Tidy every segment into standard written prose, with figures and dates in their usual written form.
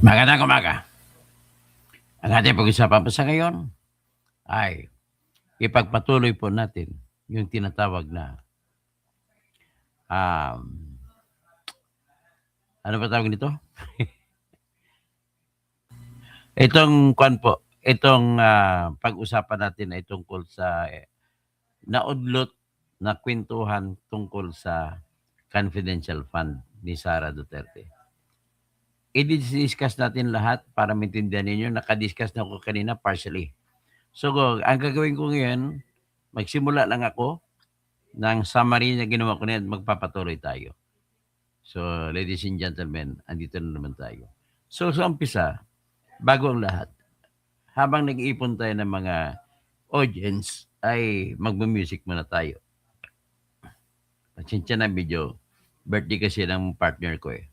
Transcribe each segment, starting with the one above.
Magandang umaga. Ang ating pag-usapan pa sa ngayon ay ipagpatuloy po natin yung tinatawag na ano ba tawag nito? Itong pag-usapan natin ay tungkol sa naudlot na kwentuhan tungkol sa confidential fund ni Sara Duterte. I-discuss natin lahat para maintindihan ninyo. Nakadiscuss na ako kanina partially. So, ang gagawin ko ngayon, magsimula lang ako ng summary na ginawa ko na at magpapatuloy tayo. So, ladies and gentlemen, andito na naman tayo. So, sa umpisa, bago ang lahat, habang nag-iipon tayo ng mga audience, ay magmu-music muna tayo. Pasensya na video, birthday kasi ng partner ko eh.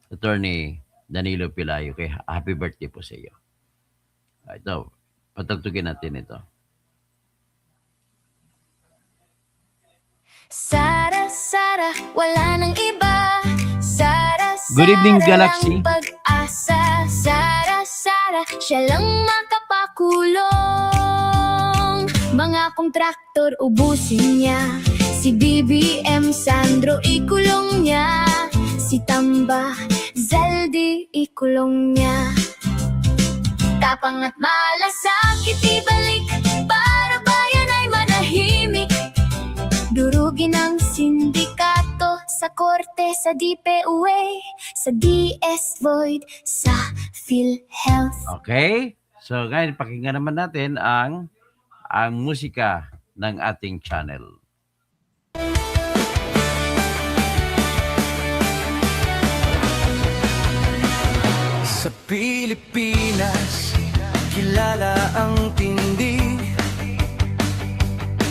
Attorney Danilo Pilayo, kaya happy birthday po sa iyo. Ito, patugtugin natin ito. Sara, Sara, wala nang iba. Sara, Sara, Good evening, Galaxy. lang pag-asa. Sara, Sara, siya lang makapakulong. Mga kontraktor ubusin niya. Si BBM Sandro ikulong niya. Si Tamba Zaldi ikulong niya. Tapang at malasakit ibalik para bayan ay manahimik. Durugin ang sindikato sa korte, sa DPUA, sa DS Void, sa PhilHealth. Okay? So, ngayon, pakinggan naman natin ang musika ng ating channel. Sa Pilipinas, kilala ang tindig.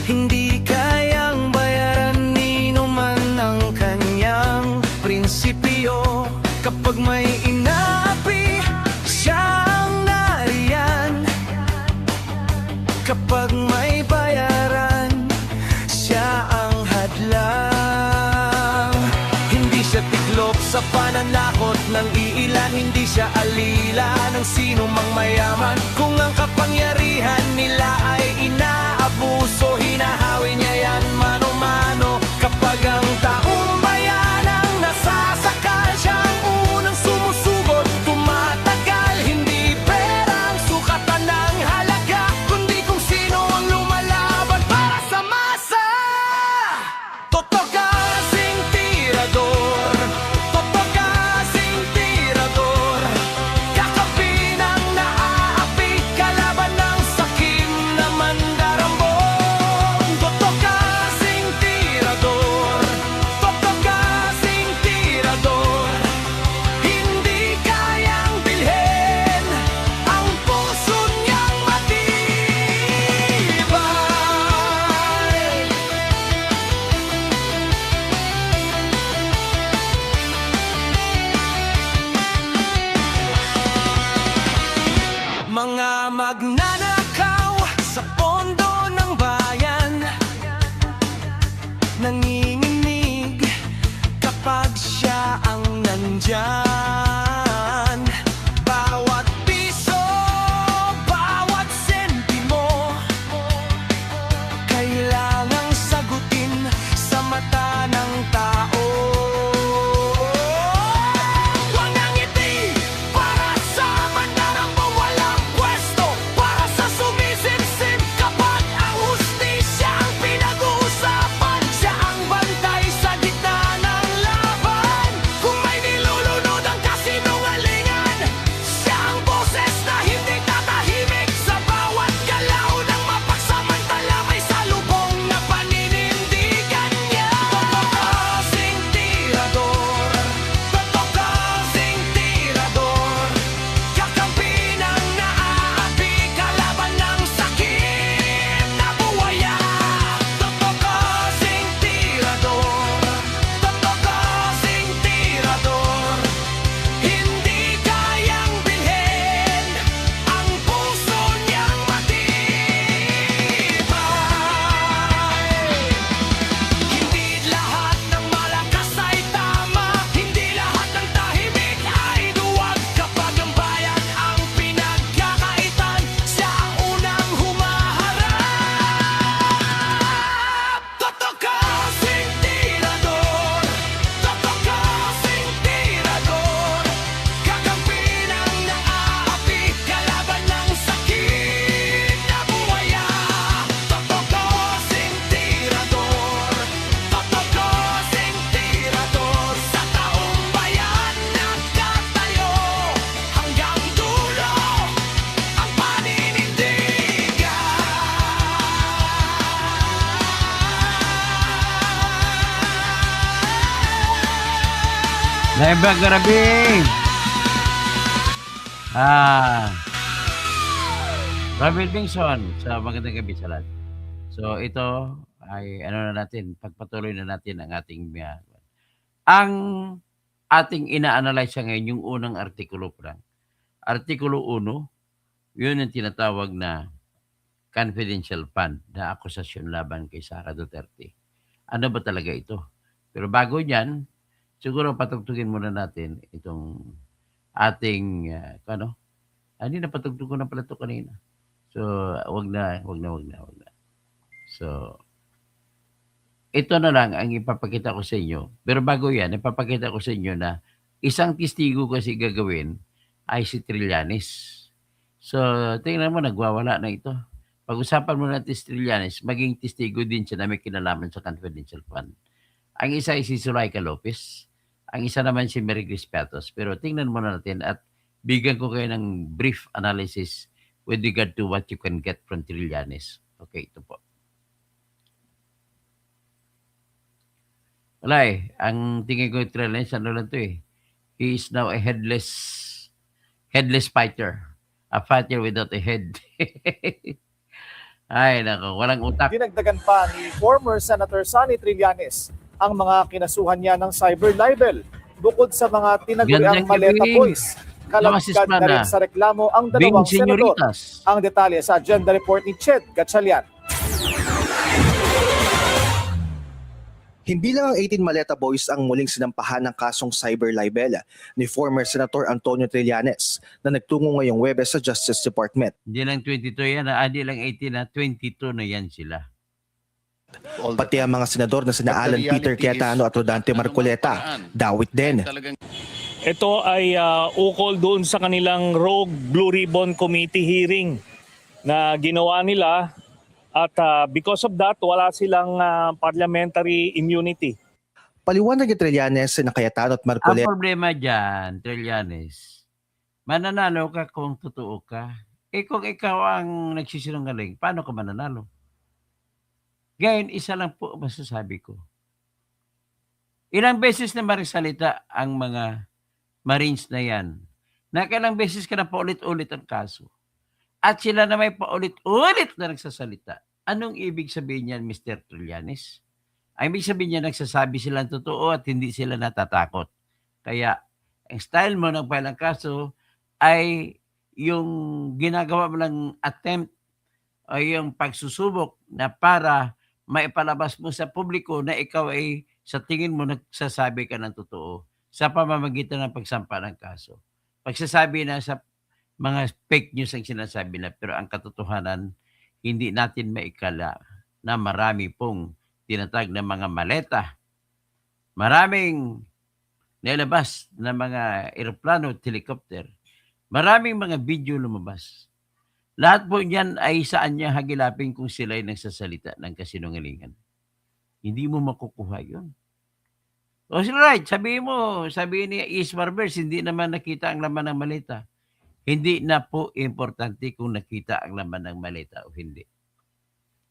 Hindi kayang bayaran nino man ang kanyang prinsipyo. Kapag may inaapi, siya ang nariyan. Kapag may bayaran, siya ang hadlang. Hindi siya tiklop sa pananakot ng iilan. Hindi siya alila ng sino mang mayaman. Kung ang kapangyarihan nila ay inaabuso, hinahawi niya yan mano-mano. Kapag ang taong bayan ang nasasakal, siya ang unang sumusugot, tumatagal. Hindi perang sukatan ng halaga, kundi kung sino ang lumalaban para sa masa. Totoo kasing tirador, totoo kasing tirador. Kakapin ang naaapi, kalaban ng sakim na mandarambong. Totoo kasing tirador, totoo kasing tirador. Hindi kayang bilhin ang puso niyang matibay. Mga magnanakaw sa pondo ng bayan, nanginginig kapag siya ang nandyan. Bawat piso, bawat sentimo, kailangang sagutin sa mata ng tao. Walang ngiti para sa mandarambong, walang pwesto para sa sumisimsim. Kapag ang hustisya ang pinag-uusapan, siya ang bantay sa gitna ng laban. Kung may nilulunod ang kasinungalingan, Naibang gabi! Robert Bingson, magandang gabi sa lahat. So ito ay ano na natin, pagpatuloy na natin ang ating ang ating ina-analyze ngayon yung unang artikulo pa lang. Artikulo 1, yun yung tinatawag na confidential fund na akusasyon laban kay Sara Duterte. Ano ba talaga ito? Pero bago niyan, siguro patugtugin muna natin itong ating hindi napatugtog ko na pala ito kanina. So, wag na. So, ito na lang ang ipapakita ko sa inyo. Pero bago yan, ipapakita ko sa inyo na isang testigo kasi gagawin ay si Trillanes. So, tingnan mo, nagwawala na ito. Pag-usapan mo natin si Trillanes, maging testigo din siya na may kinalaman sa confidential fund. Ang isa ay si Zulaika Lopez. Ang isa naman si Mary Grace Piatos. Pero tingnan muna natin at bigyan ko kayo ng brief analysis with regard to what you can get from Trillanes. Okay, ito po. Wala ang tingin ko yung Trillanes, ano lang to he is now a headless fighter. A fighter without a head. Ay, nako, walang utak. Dinagdagan pa ni former Senator Sonny Trillanes ang mga kinasuhan niya ng cyber libel. Bukod sa mga tinaguriang Gandang maleta gabi. boys, Namasis kalagkad pa na rin na. sa reklamo ang Bing dalawang senador. Señoritas. Ang detalye sa agenda report ni Ched Gatchalian. Hindi lang ang 18 Maleta Boys ang muling sinampahan ng kasong cyber libel ni former Senator Antonio Trillanes na nagtungo ngayong Huwebes sa Justice Department. Hindi lang 22 yan, hindi lang 18 na, 22 na yan sila. Pati ang mga senador na sina Alan Peter Cayetano at Rodante Marcoleta, dawit din. Ito ay ukol doon sa kanilang Rogue Blue Ribbon Committee hearing na ginawa nila at because of that, wala silang parliamentary immunity. Paliwanag ni Trillanes na Cayetano at Ang Marcoleta. problema dyan, Trillanes, mananalo ka kung totoo ka. Kung ikaw ang nagsisinungaling, paano ka mananalo? Ngayon, isa lang po masasabi ko. Ilang beses na marisalita ang mga Marines na yan. Nakailang beses ka na paulit-ulit ang kaso. At sila na may paulit-ulit na nagsasalita. Anong ibig sabihin niyan, Mr. Trillanes? Ang ibig sabihin niya, nagsasabi silang totoo at hindi sila natatakot. Kaya, ang style mo ng file ng kaso ay yung ginagawa mo ng attempt o yung pagsusubok na para maipalabas mo sa publiko na ikaw ay sa tingin mo nagsasabi ka ng totoo sa pamamagitan ng pagsampa ng kaso. Pagsasabi na sa mga fake news ang sinasabi na, pero ang katotohanan, hindi natin maikala na marami pong tinatag na mga maleta. Maraming nilabas na mga eroplano at helicopter. Maraming mga video lumabas. Lahat po niyan ay saan niya hagilapin kung sila ay nagsasalita ng kasinungalingan. Hindi mo makukuha yun. O right, sabihin ni Ismar Bers, hindi naman nakita ang laman ng maleta. Hindi na po importante kung nakita ang laman ng maleta o hindi.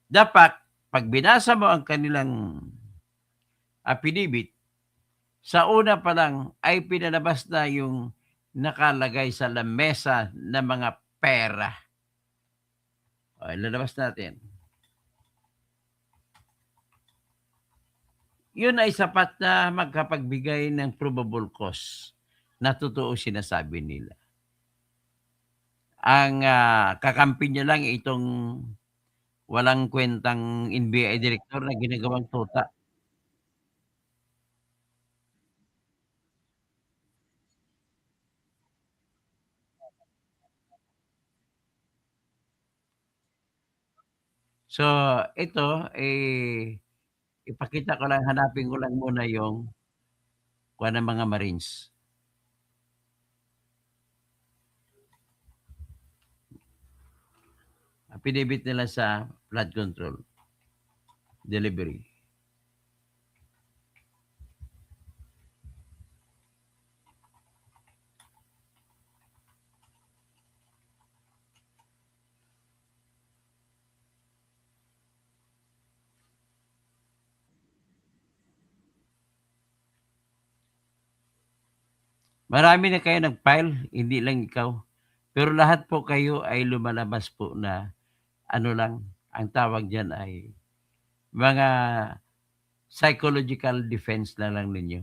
Dapat, pag binasa mo ang kanilang affidavit, sa una pa lang ay pinalabas na yung nakalagay sa lamesa na mga pera. O, lalabas natin. Yun ay sapat na magkapagbigay ng probable cause na totoo sinasabi nila. Ang kakampi niya lang itong walang kwentang NBI director na ginagawang tuta. So, ito, ipakita ko lang, hanapin ko lang muna yung kuha ng mga Marines. Affidavit nila sa flood control delivery. Marami na kayo nag-file, hindi lang ikaw. Pero lahat po kayo ay lumalabas po na ano lang, ang tawag diyan ay mga psychological defense na lang ninyo.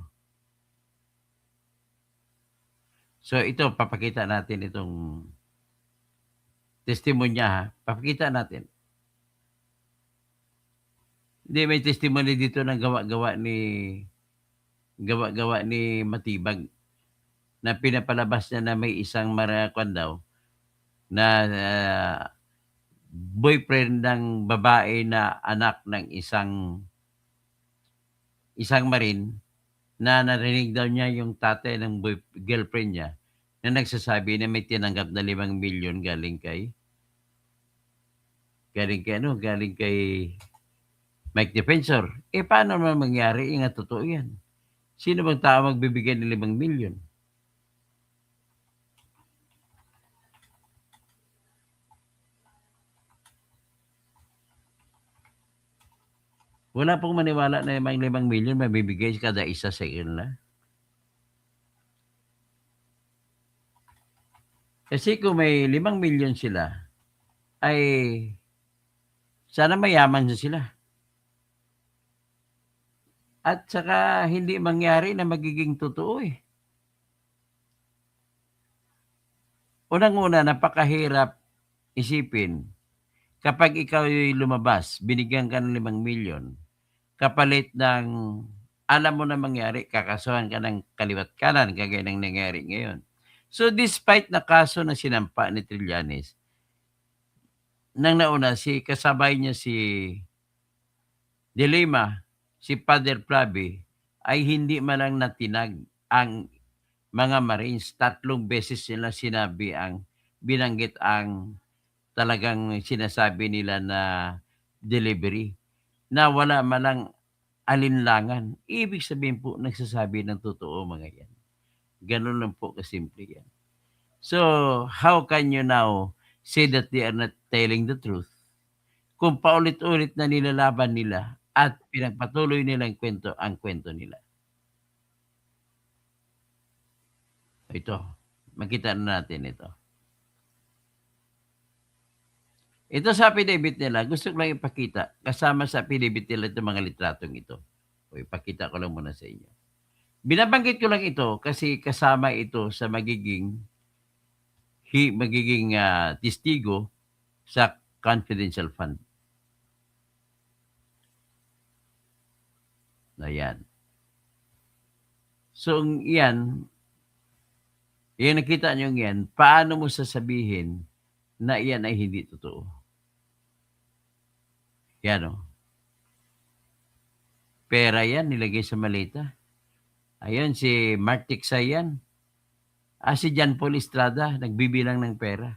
So ito, papakita natin itong testimonya ha. Papakita natin. Hindi, may testimony dito ng gawa-gawa ni Matibag na pinapalabas niya na may isang marakwan daw na boyfriend ng babae na anak ng isang Marine na narinig daw niya yung tatay ng girlfriend niya na nagsasabi na may tinanggap na 5 milyon galing kay Mike Defensor. Paano naman mangyari? Nga totoo yan. Sino bang tao magbibigay ng 5 milyon? Wala pong maniwala na yung 5 milyon mabibigay kada isa sa kanila. Kasi kung may 5 milyon sila, ay sana mayaman sila. At saka hindi mangyari na magiging totoo eh. Unang-una, napakahirap isipin kapag ikaw ay lumabas, binigyan ka ng 5 milyon, kapalit ng alam mo na mangyari, kakasuhan ka ng kaliwat kanan, kagaya ng nangyari ngayon. So despite na kaso na sinampa ni Trillanes, nang nauna, kasabay niya si De Lima, si Father Flavi, ay hindi man lang natinag ang mga Marines. 3 beses nila binanggit ang talagang sinasabi nila na delivery, na wala man lang alinlangan. Ibig sabihin po, nagsasabi ng totoo mga yan. Ganun lang po kasimple yan. So, how can you now say that they are not telling the truth kung paulit-ulit na nilalaban nila at pinagpatuloy nila ang kwento nila? Ito, makita na natin ito. Ito sa affidavit nila, gusto ko lang ipakita. Kasama sa affidavit nila itong mga litratong ito. O ipakita ko lang muna sa inyo. Binabanggit ko lang ito kasi kasama ito sa magiging testigo sa confidential fund. Ayan. So, yan, nakita nyo yan, paano mo sasabihin na yan ay hindi totoo? Yan o. Pera yan, nilagay sa maleta. Ayun, si Mark Tiksay yan. Si John Paul Estrada, nagbibilang ng pera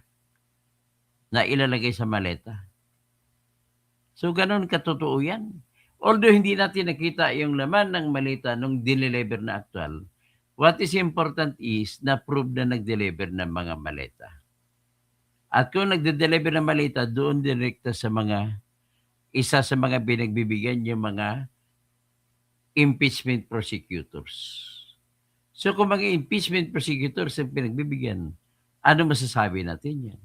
na ilalagay sa maleta. So, ganun katotoo yan. Although hindi natin nakita yung laman ng maleta nung dineliver na actual, what is important is na prove na nag-deliver ng mga maleta. At kung nagde-deliver ng maleta, doon direkta sa isa sa mga binagbibigyan yung mga impeachment prosecutors. So kung mga impeachment prosecutors ang pinagbibigyan, ano masasabi natin yan?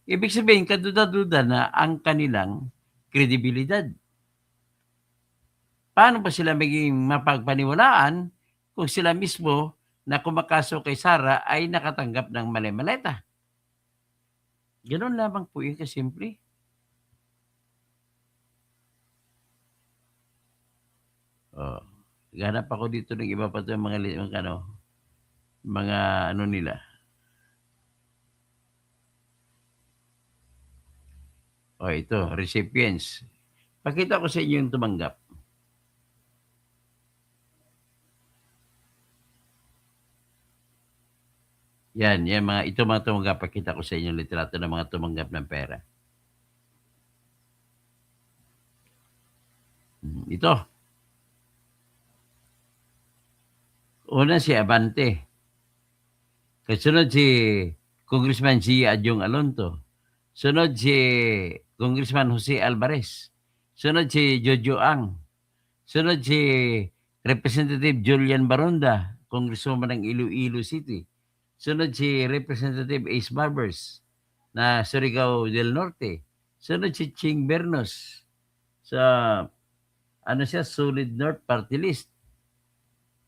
Ibig sabihin, kaduda-duda na ang kanilang kredibilidad. Paano ba sila maging mapagpaniwalaan kung sila mismo na kumakaso kay Sara ay nakatanggap ng mali-maleta? Ganun lamang po yun kasimple. Ganap ako dito ng iba pa ito mga ano nila. Ito, recipients. Pakita ko sa inyo yung tumanggap. Yan mga tumanggap. Pakita ko sa inyo yung litrato ng mga tumanggap ng pera. Ito. Una si Abante. Kasunod si Congressman G. Adyong Alonto. Sunod si Congressman Jose Alvarez. Sunod si Jojo Ang. Sunod si Representative Julian Baronda, Congresswoman ng Iloilo City. Sunod si Representative Ace Barbers na Surigao del Norte. Sunod si Ching Bernos sa Solid North Party List.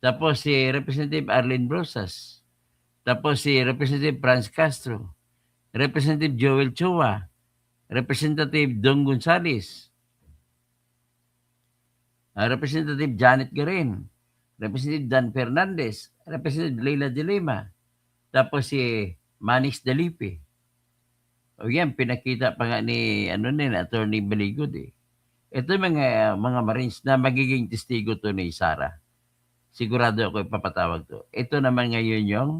Tapos si Representative Arlene Brosas. Tapos si Representative Franz Castro. Representative Joel Chua. Representative Dong Gonzales. Representative Janet Garin. Representative Dan Fernandez. Representative Leila de Lima. Tapos si Manix Dalipe. O yan, pinakita pa nga ni Attorney Baligod eh. Ito mga Marines na magiging testigo to ni Sara. Sigurado ako ipapatawag to. Ito naman ngayon yung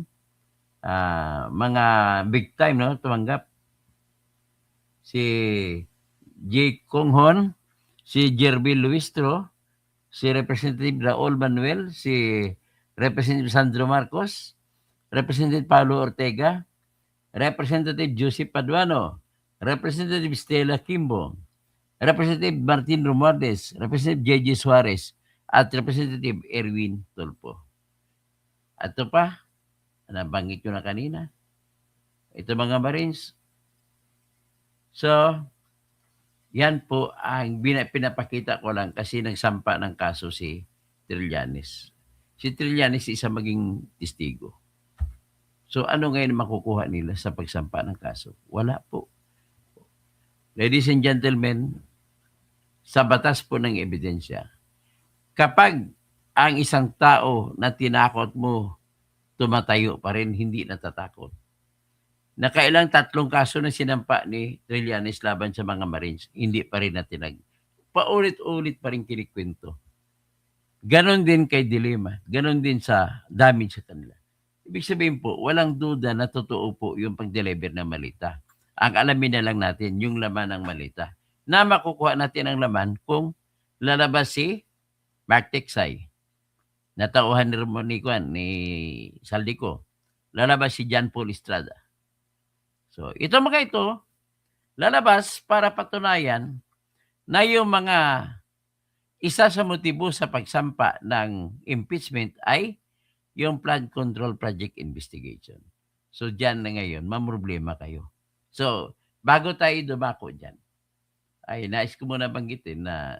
mga big time, no? Tumanggap. Si J. Konghon, si Jervil Luistro, si Representative Raul Manuel, si Representative Sandro Marcos, Representative Paulo Ortega, Representative Joseph Paduano, Representative Stella Kimbo, Representative Martin Romualdez, Representative J.J. Suarez, at Representative Erwin Tulpo. At ito pa, nabanggit ko na kanina, ito mga Marines. So, yan po ang pinapakita ko lang kasi nagsampa ng kaso si Trillanes. Si Trillanes isa maging testigo. So ano ngayon makukuha nila sa pagsampa ng kaso? Wala po. Ladies and gentlemen, sa batas po ng ebidensya, kapag ang isang tao na tinakot mo tumatayo pa rin, hindi natatakot. Nakailang 3 kaso na sinampa ni Trillanes laban sa mga Marines, hindi pa rin natinag. Paulit-ulit pa rin kinikwento. Ganon din kay Dilema, ganon din sa damage sa kanila. Ibig sabihin po, walang duda na totoo po yung pag-deliver ng malita. Ang alamin na lang natin yung laman ng malita. Na makukuha natin ang laman kung lalabas si Mark Teksay, natauhan ni Saldico. Lalabas si John Paul Estrada. So, ito mga ito, lalabas para patunayan na yung mga isa sa motibo sa pagsampa ng impeachment ay yung flood control project investigation. So, dyan na ngayon, mamroblema kayo. So, bago tayo dumako dyan, ay nais ko muna banggitin na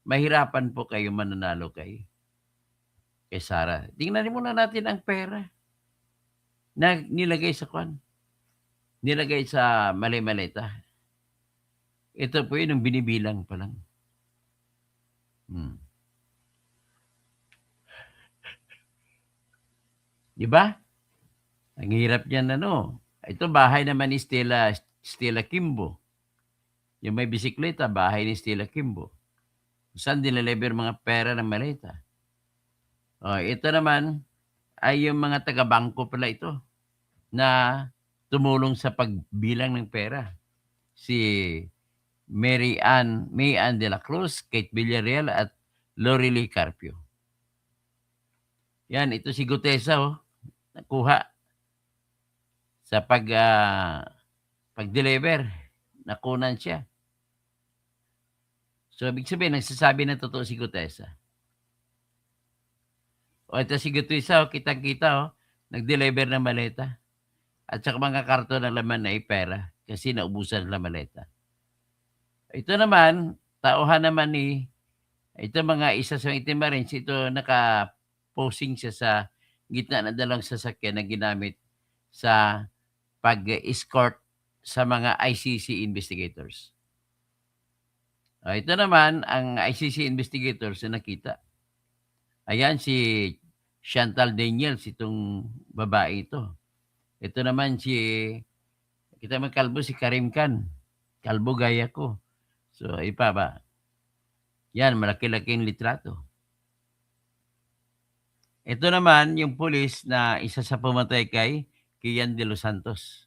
mahirapan po kayo mananalo kay Sara. Tingnan muna natin ang pera na nilagay sa kwan. Nilagay sa mali-maleta. Ito po yun ang binibilang pa lang. Di ba? Ang hirap niyan Ito bahay naman ni Stella Kimbo. Yung may bisikleta, bahay ni Stella Kimbo. Saan dinelever mga pera ng maleta? Ito naman ay yung mga taga-bangko pala ito na tumulong sa pagbilang ng pera. Si May Ann de la Cruz, Kate Villarreal at Lorely Carpio. Yan, ito si Gutesa nakuha sa pag-deliver. Nakunan siya. So, ibig sabihin, nagsasabi na totoo si Gutesa. Ito si Gutesa, kitang-kita, nag-deliver ng maleta. At saka mga karton ng laman na pera kasi naubusan ng maleta. Ito naman, tauhan naman ito mga isa sa itim Marines, ito naka-posing siya sa gitna ng dalawang sasakyan na ginamit sa pag-escort sa mga ICC investigators. Ito naman, ang ICC investigators na nakita. Ayan si Chantal Daniels, itong babae ito. Ito naman kita man kalbo si Karim Khan. Kalbo gaya ko. So, ipa ba? Yan, malaki-laking litrato. Ito naman, yung pulis na isa sa pumatay kay Kian de los Santos.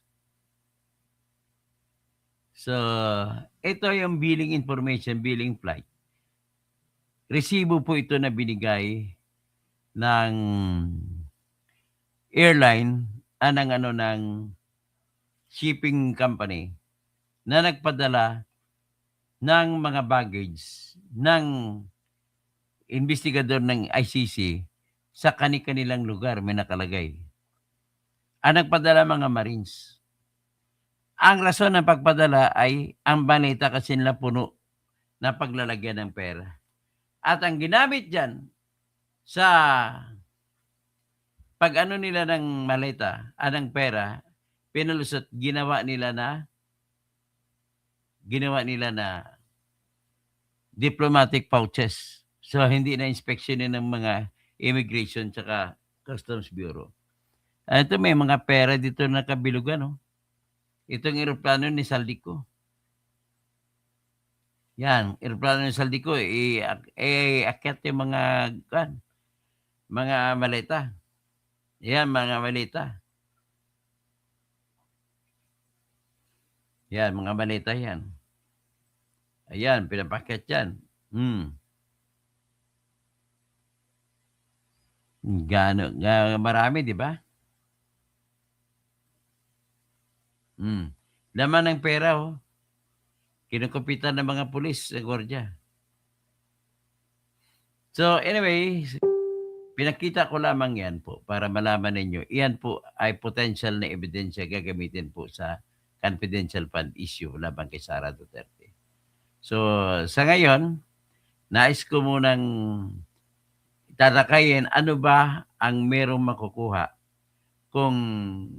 So, ito yung billing information, billing flight. Resibo po ito na binigay ng airline, ng shipping company na nagpadala ng mga baggage ng investigador ng ICC sa kani-kanilang lugar, may nakalagay. Ang nagpadala mga Marines. Ang rason ng pagpadala ay ang maleta kasi nila puno na paglalagyan ng pera. At ang ginamit dyan sa pag-ano nila ng maleta, ng pera, pinalusot, ginawa nila na diplomatic pouches. So, hindi na inspeksyonin ng mga immigration tsaka customs bureau. Ito may mga pera dito na kabilugan, no? Itong eroplano ni Saldico. Yan, eroplano ni Saldico, akyat yung mga maleta. Yan, mga maleta. Yan, mga maleta yan. Ayan, pinapakyat yan. Marami, di ba? Laman ng pera, oh. Kinukupitan ng mga pulis sa gwardiya. So, anyway, pinakita ko lamang yan po para malaman ninyo. Iyan po ay potential na ebidensya gagamitin po sa confidential fund issue laban kay Sara Duterte. So, sa ngayon, nais ko munang tatakayin ano ba ang merong makukuha kung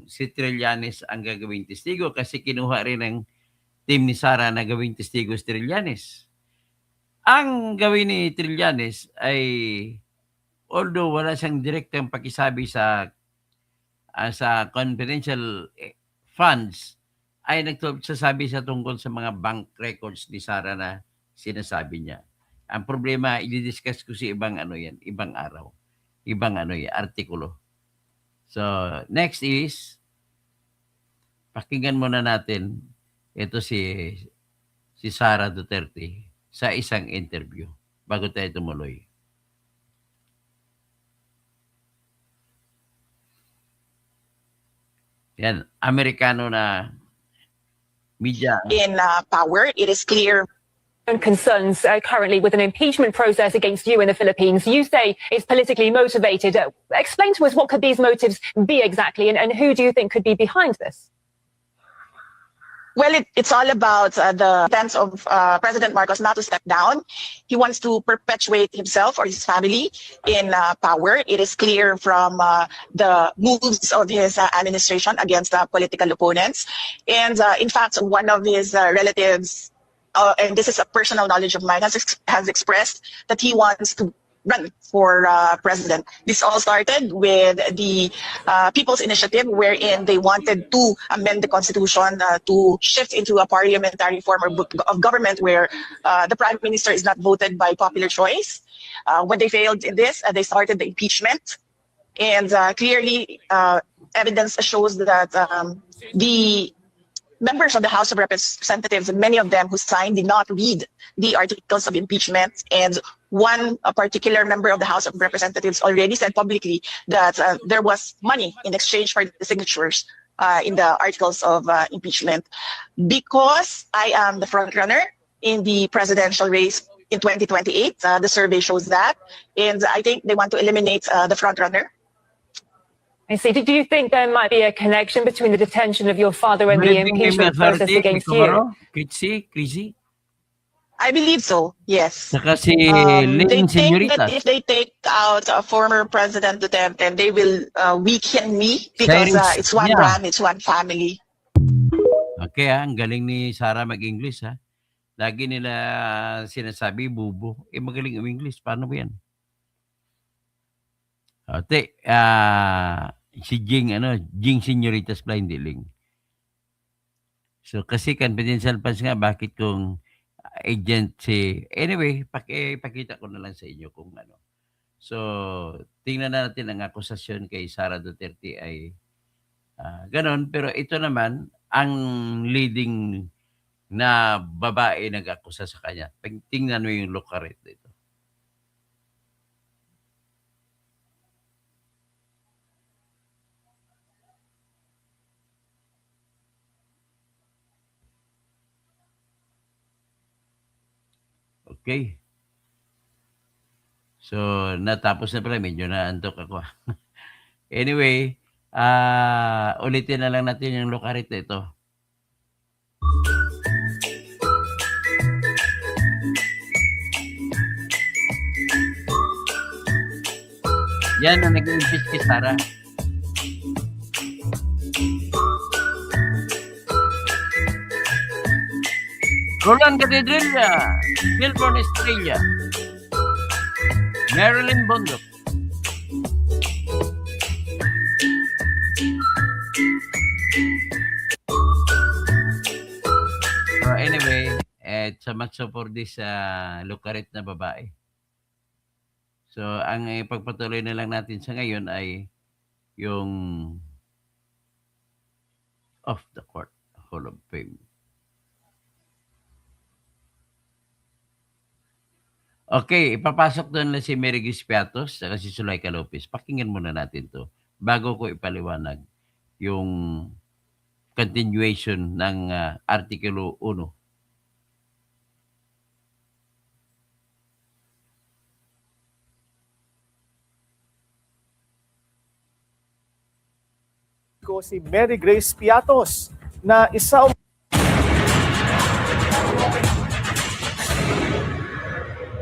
si Trillanes ang gagawing testigo kasi kinuha rin ng team ni Sara na gawing testigo si Trillanes. Ang gawin ni Trillanes ay although wala siyang direktang pakisabi sa confidential funds, ay nagsasabi sa tungkol sa mga bank records ni Sara na sinasabi niya. Ang problema, i-discuss ko si ibang araw. Artikulo. So, next is, pakinggan muna natin ito si Sara Duterte sa isang interview bago tayo tumuloy. Yan, Amerikano na media. In power, it is clear concerns currently with an impeachment process against you in the Philippines. You say it's politically motivated. Explain to us what could these motives be exactly, and who do you think could be behind this? Well, it's all about the intent of President Marcos not to step down. He wants to perpetuate himself or his family in power. It is clear from the moves of his administration against political opponents. And in fact, one of his relatives, and this is a personal knowledge of mine, has expressed that he wants to run for president. This all started with the People's Initiative, wherein they wanted to amend the constitution to shift into a parliamentary form of government where the prime minister is not voted by popular choice. When they failed in this, they started the impeachment. And clearly, evidence shows that the members of the House of Representatives, many of them who signed, did not read the articles of impeachment. And one particular member of the House of Representatives already said publicly that there was money in exchange for the signatures in the articles of impeachment. Because I am the front runner in the presidential race in 2028, the survey shows that. And I think they want to eliminate the front runner. I see. Do you think there might be a connection between the detention of your father and the impeachment process against you? Chrissy? I believe so, yes. Saka si They Lynn think that Señoritas. if they take out former President Duterte, they will weaken me because Cyrus, it's one yeah. brand, it's one family. Okay, ang galing ni Sara mag-English, ha? Lagi nila sinasabi, bubo. Magaling English. Paano ba yan? Ate, si Jing Señoritas pala, hindi Ling. So, kasi confidential funds nga, bakit kung agent anyway, pakita ko na lang sa inyo kung ano. So, tingnan natin ang akusasyon kay Sara Duterte ay ganon. Pero ito naman, ang leading na babae nag-akusa sa kanya. Tingnan mo yung look rate dito. Okay. So, natapos na pala. Medyo naantok ako. Anyway, ulitin na lang natin yung lokarit na ito. Yan ang nag-impeach kay Sara. Roland Gadidrilla, Melbourne, Australia. Marilyn Bondok. So anyway, so much so for this lukarit na babae. So ang ipagpatuloy na lang natin sa ngayon ay yung off the court Hall of Fame. Okay, ipapasok doon na si Mary Grace Piatos at si Zulaika Lopez. Pakinggan muna natin to bago ko ipaliwanag yung continuation ng Artikulo 1. Ko si Mary Grace Piatos na isa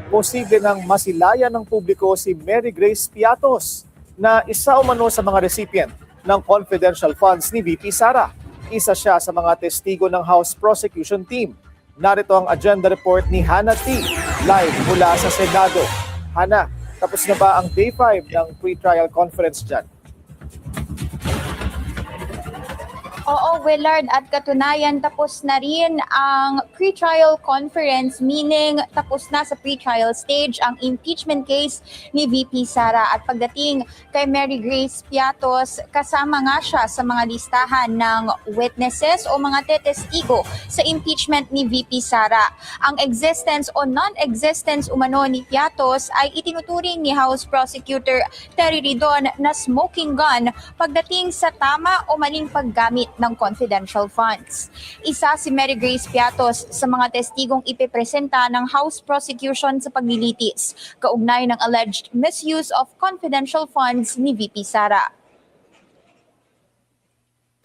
posible ng masilayan ng publiko si Mary Grace Piatos na isa umano sa mga recipient ng confidential funds ni VP Sara. Isa siya sa mga testigo ng House Prosecution Team. Narito ang agenda report ni Hannah T. live mula sa Senado. Hannah, tapos na ba ang day 5 ng pre-trial conference dyan? Oo, Willard, at katunayan tapos na rin ang pre-trial conference, meaning tapos na sa pre-trial stage ang impeachment case ni VP Sara. At pagdating kay Mary Grace Piatos, kasama nga siya sa mga listahan ng witnesses o mga tetestigo sa impeachment ni VP Sara. Ang existence o non-existence umano ni Piatos ay itinuturing ni House Prosecutor Terry Ridon na smoking gun pagdating sa tama o maling paggamit ng confidential funds. Isa si Mary Grace Piatos sa mga testigong ipipresenta ng House Prosecution sa paglilitis, kaugnay ng alleged misuse of confidential funds ni VP Sara.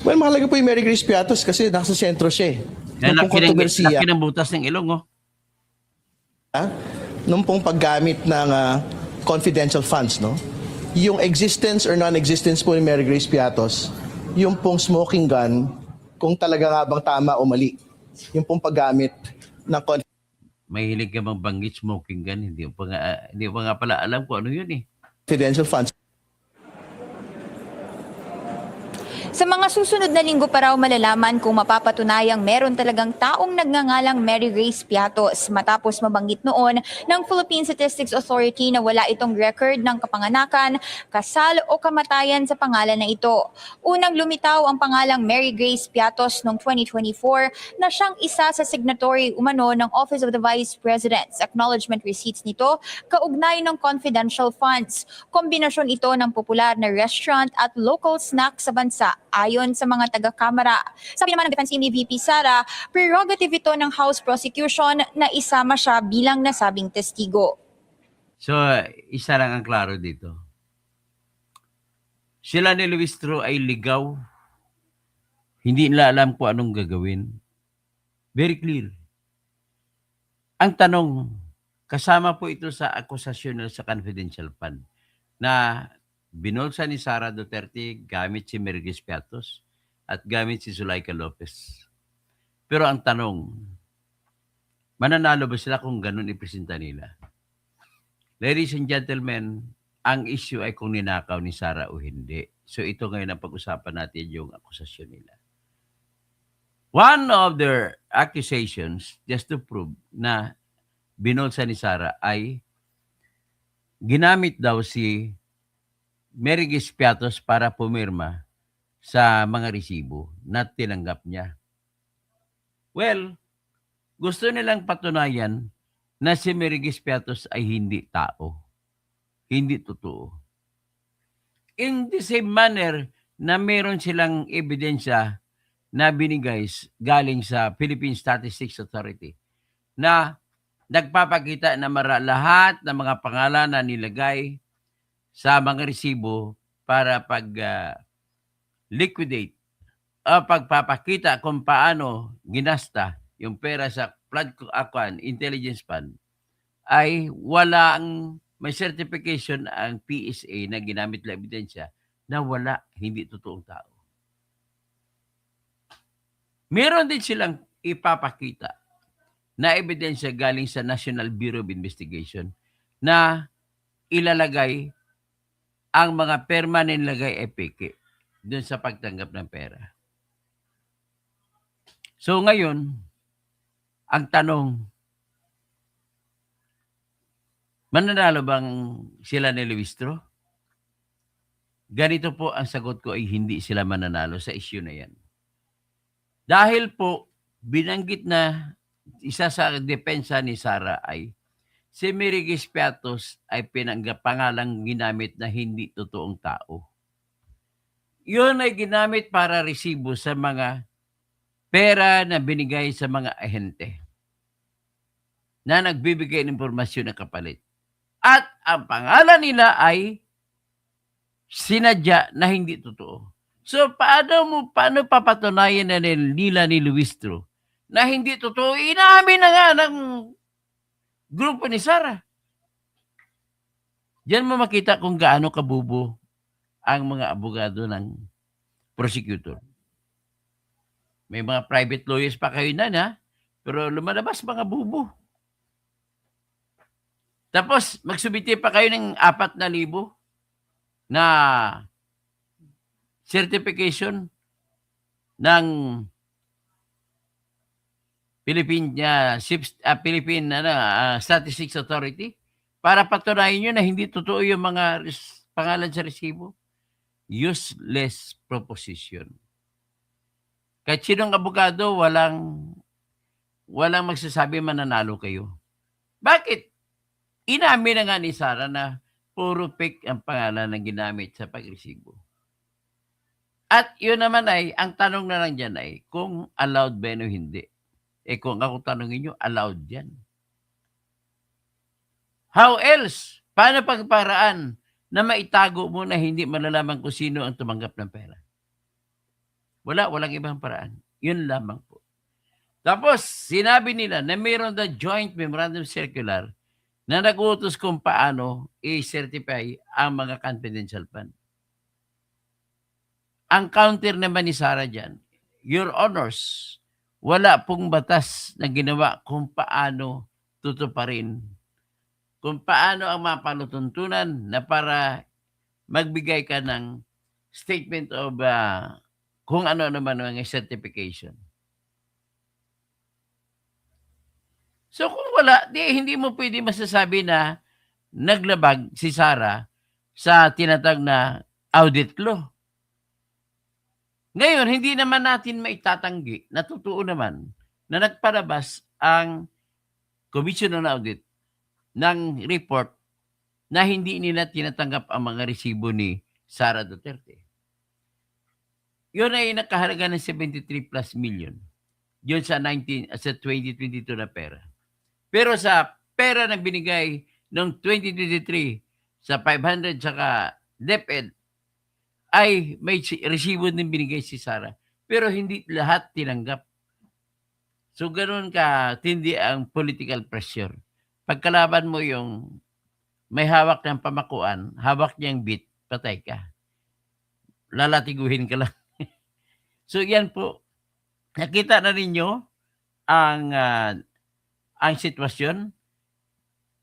Well, mahalaga po yung Mary Grace Piatos kasi nasa sentro siya eh. Nung pong kontrobersiya, Laki ng butas ng ilong, oh. nung pong paggamit ng confidential funds, no? Yung existence or non-existence po ni Mary Grace Piatos, yung pong smoking gun, kung talaga nga bang tama o mali. Yung pong paggamit ng May hilig ka bang banggit smoking gun? Hindi pa nga pala alam ko ano yun eh. confidential funds. Sa mga susunod na linggo pa raw malalaman kung mapapatunayang meron talagang taong nagngangalang Mary Grace Piatos matapos mabanggit noon ng Philippine Statistics Authority na wala itong record ng kapanganakan, kasal o kamatayan sa pangalan na ito. Unang lumitaw ang pangalang Mary Grace Piatos noong 2024 na siyang isa sa signatory umano ng Office of the Vice President's acknowledgement receipts nito kaugnay ng confidential funds. Kombinasyon ito ng popular na restaurant at local snack sa bansa. Ayon sa mga taga-kamara. Sabi naman ng defense team ni VP Sara, prerogative ito ng House Prosecution na isama siya bilang nasabing testigo. So, isa lang ang klaro dito. Sila ni Luis Tro ay ligaw. Hindi nila alam kung anong gagawin. Very clear. Ang tanong, kasama po ito sa akusasyon sa confidential fund na binulsa ni Sara Duterte gamit si Mary Grace Piatos at gamit si Zulaika Lopez. Pero ang tanong, mananalo ba sila kung ganun ipresenta nila? Ladies and gentlemen, ang issue ay kung ninakaw ni Sara o hindi. So ito ngayon ang pag-usapan natin yung akusasyon nila. One of their accusations, just to prove na binulsa ni Sara, ay ginamit daw si Mary Grace Piatos para pumirma sa mga resibo na tinanggap niya. Well, gusto nilang patunayan na si Mary Grace Piatos ay hindi tao. Hindi totoo. In the same manner na meron silang ebidensya na binigay galing sa Philippine Statistics Authority na nagpapakita na lahat ng mga pangalan na nilagay sa mga resibo para liquidate o pagpapakita kung paano ginasta yung pera sa flood account, intelligence fund, ay walang may certification ang PSA na ginamit na ebidensya na wala, hindi totoong tao. Meron din silang ipapakita na ebidensya galing sa National Bureau of Investigation na ilalagay ang mga permanent lagay ay peke doon sa pagtanggap ng pera. So ngayon, ang tanong, mananalo bang sila ni Luistro? Ganito po ang sagot ko ay hindi sila mananalo sa issue na yan. Dahil po, binanggit na isa sa depensa ni Sara ay si Mirigis Piatos ay pangalang ginamit na hindi totoong tao. Yun ay ginamit para resibo sa mga pera na binigay sa mga ahente na nagbibigay ng impormasyon na kapalit. At ang pangalan nila ay sinadya na hindi totoo. So paano papatunayan na nila ni Luistro na hindi totoo? Inamin na nga ng grupo ni Sara. Diyan mo makita kung gaano kabubo ang mga abogado ng prosecutor. May mga private lawyers pa kayo na, pero lumalabas mga bubo. Tapos, magsubiti pa kayo ng 4,000 na certification ng Philippine Statistics Authority para patunayan nyo na hindi totoo yung mga pangalan sa resibo. Useless proposition. Kahit sinong abogado, walang magsasabi mananalo kayo. Bakit? Inamin na nga ni Sara na puro fake ang pangalan na ginamit sa pagresibo. At yun naman ay, ang tanong na lang dyan ay, kung allowed ba o hindi. Kung ako tanongin nyo, allowed yan. How else? Paano pagparaan na maitago mo na hindi malalaman kung sino ang tumanggap ng pera? Walang ibang paraan. Yun lamang po. Tapos, sinabi nila na mayroon na joint memorandum circular na nag-utos kung paano i-certify ang mga confidential fund. Ang counter naman ni Sara dyan, Your Honors, wala pong batas na ginawa kung paano tutuparin, kung paano ang mga panutuntunan na para magbigay ka ng statement of kung ano naman ang certification. So kung wala, hindi mo pwede masasabi na naglabag si Sara sa tinatag na audit law. Ngayon, hindi naman natin maitatanggi na totoo naman na nagpalabas ang Commission on Audit ng report na hindi nila tinatanggap ang mga resibo ni Sara Duterte. Yun ay nakahalaga ng 73 plus million. Yun sa 2022 na pera. Pero sa pera na binigay noong 2023 sa 500 saka DepEd ay may resibo din binigay si Sara. Pero hindi lahat tinanggap. So ganoon ka tindi ang political pressure. Pagkalaban mo yung may hawak ng pamakuan, hawak niyang bit, patay ka. Lalatiguhin ka lang. So yan po. Nakita na ninyo ang sitwasyon.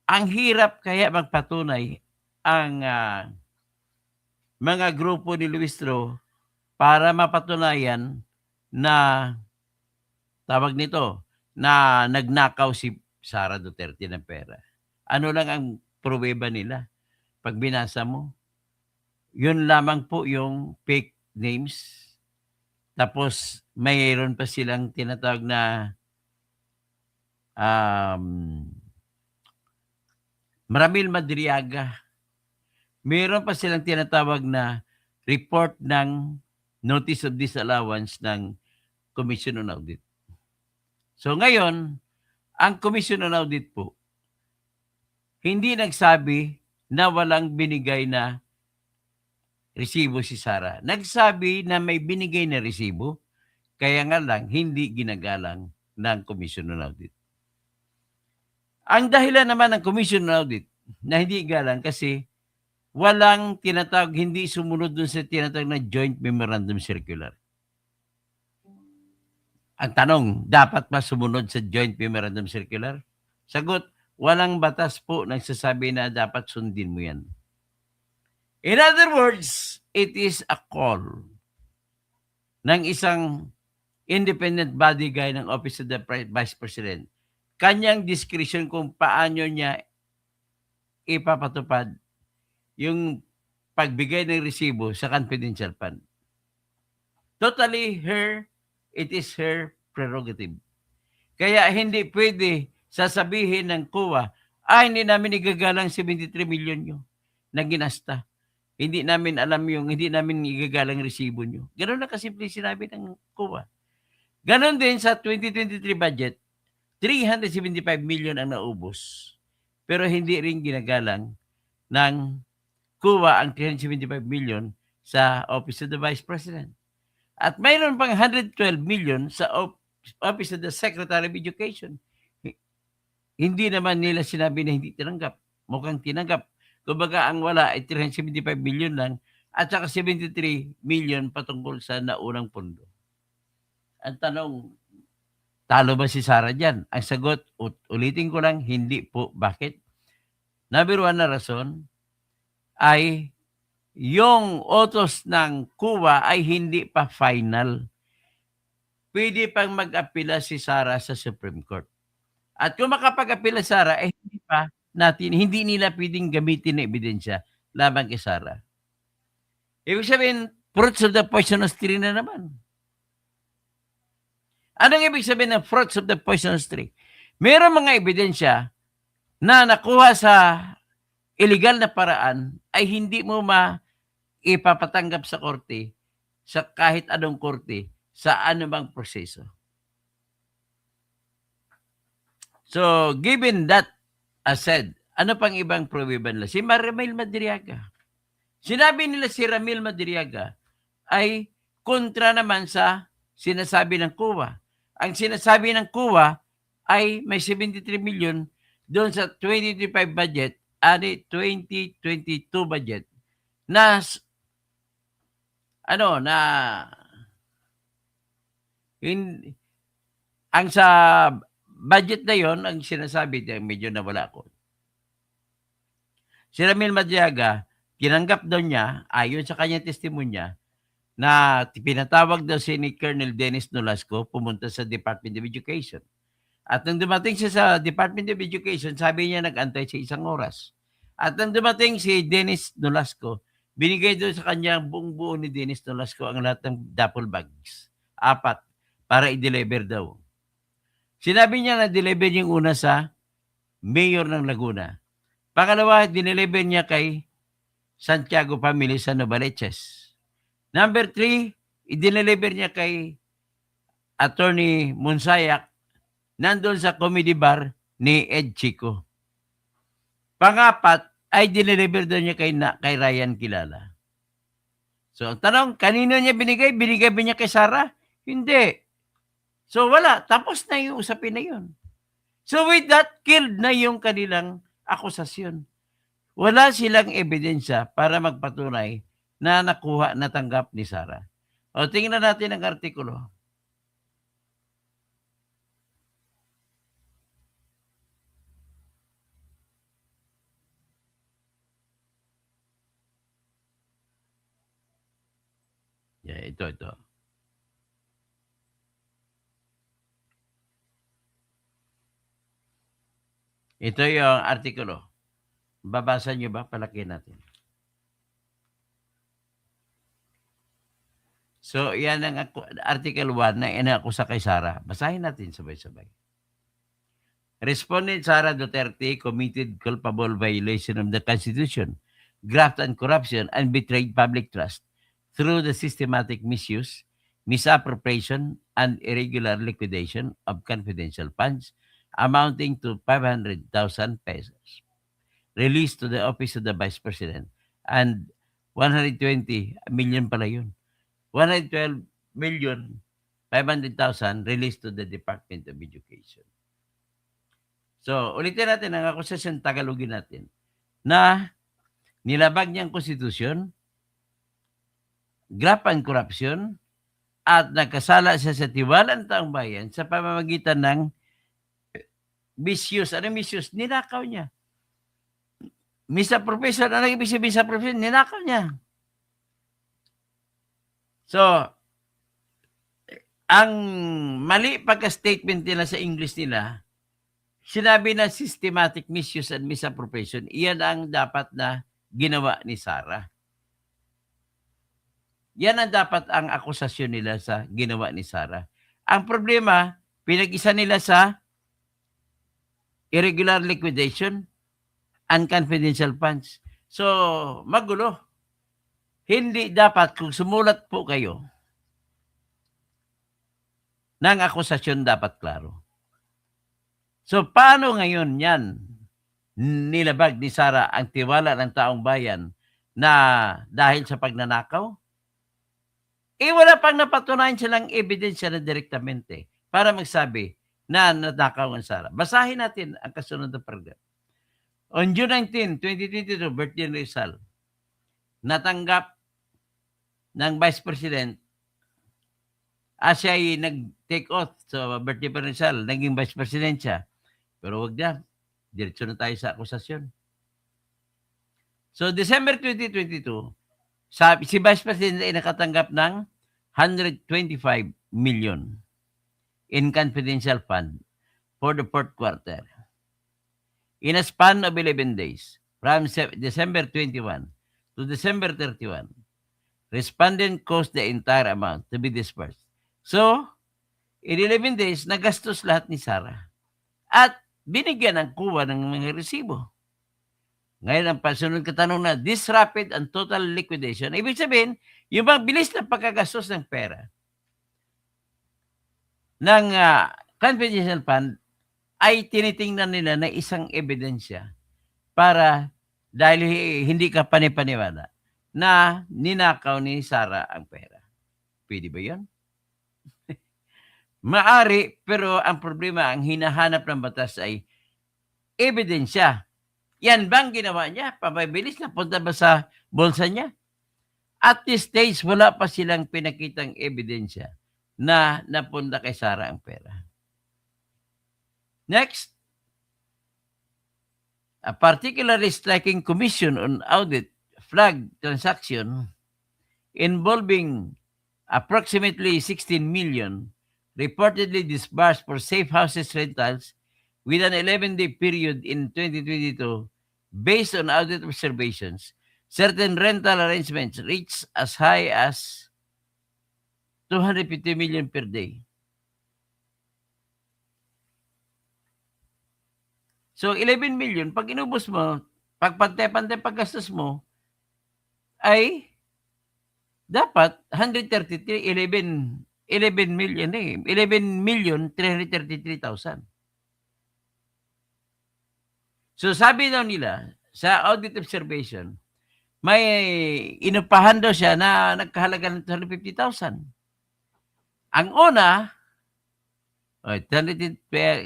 Ang hirap kaya magpatunay ang mga grupo ni Luistro para mapatunayan na tawag nito na nagnakaw si Sara Duterte ng pera. Ano lang ang pruweba nila? Pag binasa mo, yun lamang po yung fake names. Tapos mayroon pa silang tinatawag na Maramil Madriaga. Mayroon pa silang tinatawag na report ng Notice of Disallowance ng Commission on Audit. So ngayon, ang Commission on Audit po hindi nagsabi na walang binigay na resibo si Sara. Nagsabi na may binigay na resibo, kaya nga lang hindi ginagalang ng Commission on Audit. Ang dahilan naman ng Commission on Audit na hindi galang kasi walang tinatawag, hindi sumunod dun sa tinatawag na Joint Memorandum Circular. Ang tanong, dapat ba sumunod sa Joint Memorandum Circular? Sagot, walang batas po nagsasabi na dapat sundin mo yan. In other words, it is a call ng isang independent body guy ng Office of the Vice President. Kanyang discretion kung paano niya ipapatupad yung pagbigay ng resibo sa confidential fund. Totally it is her prerogative. Kaya hindi pwede sasabihin ng COA, hindi namin igagalang 73 million nyo na ginasta. Hindi namin alam hindi namin igagalang resibo nyo. Ganun na kasimple sinabi ng COA. Ganon din sa 2023 budget, 375 million ang naubos. Pero hindi rin ginagalang ng COA ang 375 million sa Office of the Vice President. At mayroon pang 112 million sa Office of the Secretary of Education. Hindi naman nila sinabi na hindi tinanggap. Mukhang tinanggap. Kumbaga ang wala ay 375 million lang at saka 73 million patungkol sa naunang pondo. Ang tanong, talo ba si Sara dyan? Ang sagot, ulitin ko lang, hindi po. Bakit? Number one na rason ay yung utos ng COA ay hindi pa final. Pwede pang mag-apila si Sara sa Supreme Court. At kung makapag-apila Sara, hindi nila pwedeng gamitin na ebidensya laban kay Sara. Ibig sabihin, fruits of the poisonous tree na naman. Anong ibig sabihin ng fruits of the poisonous tree? Mayroong mga ebidensya na nakuha sa illegal na paraan ay hindi mo ipapatanggap sa korte, sa kahit anong korte, sa anumang proseso. So, given that as said, ano pang ibang proviban nila? Si Ramil Madriaga. Sinabi nila si Ramil Madriaga ay kontra naman sa sinasabi ng COA. Ang sinasabi ng COA ay may 73 million doon sa 2025 budget, 2022 budget na ang sa budget na yon ang sinasabi, medyo nawala ko. Si Ramil Madriaga, tinanggap daw niya, ayon sa kanyang testimonya, na pinatawag daw si ni Colonel Dennis Nolasco pumunta sa Department of Education. At nang dumating siya sa Department of Education, sabi niya nag-antay siya 1 oras. At nang dumating si Dennis Nolasco, binigay doon sa kanya buong-buo ni Dennis Nolasco ang lahat ng duffel bags. 4 para i-deliver daw. Sinabi niya na deliver yung una sa mayor ng Laguna. Pangalawa, dineliver niya kay Santiago family sa Novaliches. Number 3, i-deliver niya kay Attorney Monsayak nandun sa comedy bar ni Ed Chico. Pangapat, ay dineliver doon niya kay Ryan Kilala. So, ang tanong, kanino niya binigay? Binigay ba niya kay Sara? Hindi. So, wala. Tapos na yung usapin na yun. So, with that, killed na yung kanilang akusasyon. Wala silang ebidensya para magpatunay na natanggap ni Sara. O, tingnan natin ang artikulo. Yeah, ito. Ito yung artikulo. Babasa nyo ba? Palakihin natin. So, yan ang Article 1 na inakusa kay Sara. Basahin natin sabay-sabay. Respondent Sara Duterte committed culpable violation of the Constitution, graft and corruption, and betrayed public trust through the systematic misuse, misappropriation, and irregular liquidation of confidential funds amounting to 500,000 pesos. released to the office of the Vice President. And 120 million pala yun. 112 million 500,000 released to the Department of Education. So, ulitin natin ang akusasyon, Tagalogin natin, na nilabag niyang konstitusyon, graft and corruption, at nagkasala siya sa tiwala ng taong bayan sa pamamagitan ng misuse. Ano misuse? Ninakaw niya. Misappropriation. Ano ibig sabihin misappropriation? Ninakaw niya. So, ang mali pagka-statement nila sa English nila, sinabi na systematic misuse and misappropriation, iyan ang dapat na ginawa ni Sara. Yan ang dapat ang akusasyon nila sa ginawa ni Sara. Ang problema, pinag-isa nila sa irregular liquidation and confidential funds. So, magulo. Hindi dapat, kung sumulat po kayo ng akusasyon, dapat klaro. So, paano ngayon yan nilabag ni Sara ang tiwala ng taong bayan na dahil sa pagnanakaw? Wala pang napatunayan silang ebidensya na direktamente para magsabi na nanakaw ang Sara. Basahin natin ang kasunod na paragraph. On June 19, 2022, birthday ni Rizal, natanggap ng Vice President siya ay nag-take oath. So, birthday pa rin Rizal, naging Vice President siya. Pero wag na. Diretso na tayo sa akusasyon. So, December 2022, si Vice President ay nakatanggap ng 125 million in confidential fund for the fourth quarter. In a span of 11 days, from December 21 to December 31, respondent caused the entire amount to be disbursed. So, in 11 days, nagastos lahat ni Sara. At binigyan ng kuha ng mga resibo. Ngayon, ang pasunod katanong na, this rapid and total liquidation, ibig sabihin, yung bang bilis na pagkagastos ng pera ng confidential fund ay tinitingnan nila na isang ebidensya para dahil hindi ka panipaniwala na ninakaw ni Sara ang pera. Pwede ba yun? Maari, pero ang problema, ang hinahanap ng batas ay ebidensya. Yan bang ginawa niya? Pamabilis na punta ba sa bulsa niya? At this stage, wala pa silang pinakitang ebidensya na napunta kay Sara ang pera. Next, a particularly striking commission on audit flagged transaction involving approximately 16 million reportedly disbursed for safe houses rentals with an 11-day period in 2022. Based on audit observations, certain rental arrangements reached as high as 250 million per day. So, 11 million, pag inubos mo, pag pantay-pantay paggastos mo, ay dapat 133, 11 million eh. 11,333,000. So, sabi daw nila, sa audit observation, may inupahan daw siya na nagkahalaga ng 250,000. Ang una,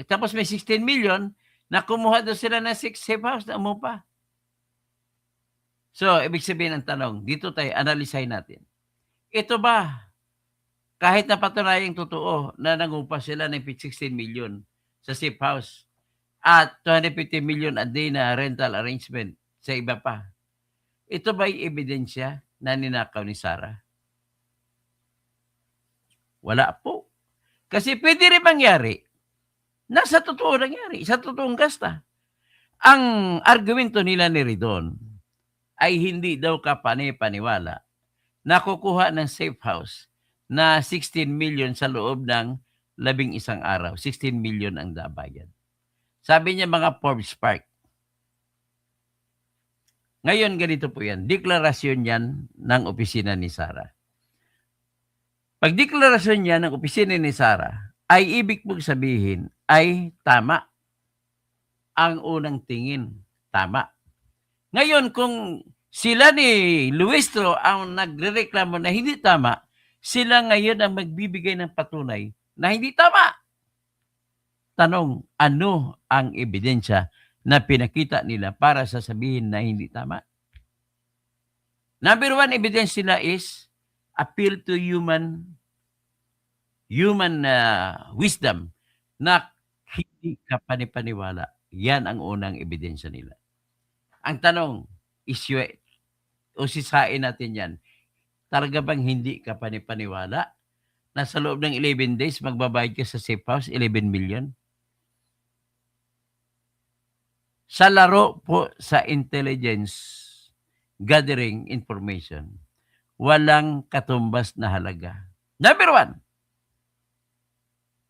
tapos may 16 million na kumuha daw sila ng 6 safe house na umupa. So, ibig sabihin ang tanong, dito tayo, analysehin natin. Ito ba, kahit na patunayang totoo na nangupa sila ng 16 million sa safe house at 250 million a day na rental arrangement sa iba pa, ito ba ay ebidensya na ninakaw ni Sara? Wala po. Kasi pwede rin mangyari na sa totoo nangyari, sa totoong gasta. Ang argumento nila ni Ridon ay hindi daw kapani-paniwala na kukuha ng safe house na 16 million sa loob ng 11 araw. 16 million ang dabayad. Sabi niya mga Forbes Park. Ngayon ganito po yan. Deklarasyon yan ng opisina ni Sara. Pag deklarasyon yan ng opisina ni Sara, ay ibig mong sabihin ay tama. Ang unang tingin, tama. Ngayon, kung sila ni Luistro ang nagrereklamo na hindi tama, sila ngayon ang magbibigay ng patunay na hindi tama. Tanong, ano ang ebidensya na pinakita nila para sasabihin na hindi tama? Number one evidence nila is appeal to human wisdom na hindi ka panipaniwala. Yan ang unang ebidensya nila. Ang tanong, usisain natin yan. Talaga bang hindi ka panipaniwala na sa loob ng 11 days magbabayad ka sa safe house 11 million? Sa laro po sa intelligence gathering information, walang katumbas na halaga. Number one,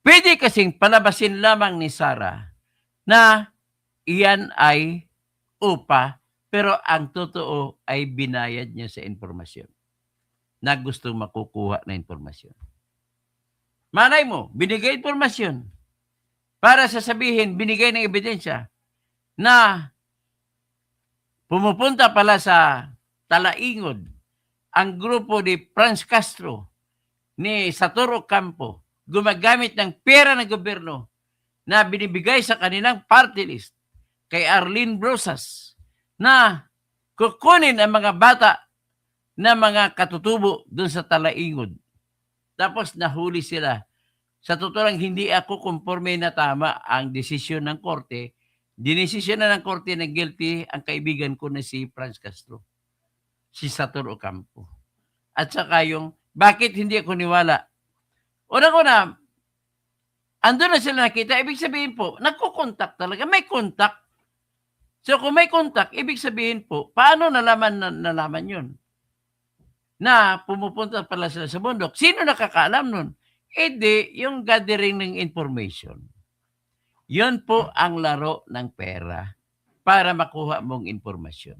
pwede kasing palabasin lamang ni Sarah na iyan ay upa, pero ang totoo ay binayad niya sa informasyon na gusto makukuha na informasyon. Malay mo, binigay informasyon para sasabihin, binigay ng ebidensya na pumupunta pala sa Talaingod ang grupo ni Franz Castro, ni Saturo Campo, gumagamit ng pera ng gobyerno na binibigay sa kanilang party list kay Arlene Brosas na kukunin ang mga bata na mga katutubo doon sa Talaingod. Tapos nahuli sila. Sa totoo lang, hindi ako conforme na tama ang desisyon ng korte. Dinesisyon na ng korte na guilty ang kaibigan ko na si Franz Castro, si Saturo Campo. At saka yung, bakit hindi ako niwala? Una-una, andun na sila nakita, ibig sabihin po, nagkukontak talaga, may kontak. So kung may kontak, ibig sabihin po, paano nalaman yun? Na pumupunta pala sila sa bundok. Sino nakakaalam nun? Yung gathering ng information. Yun po ang laro ng pera para makuha mong informasyon.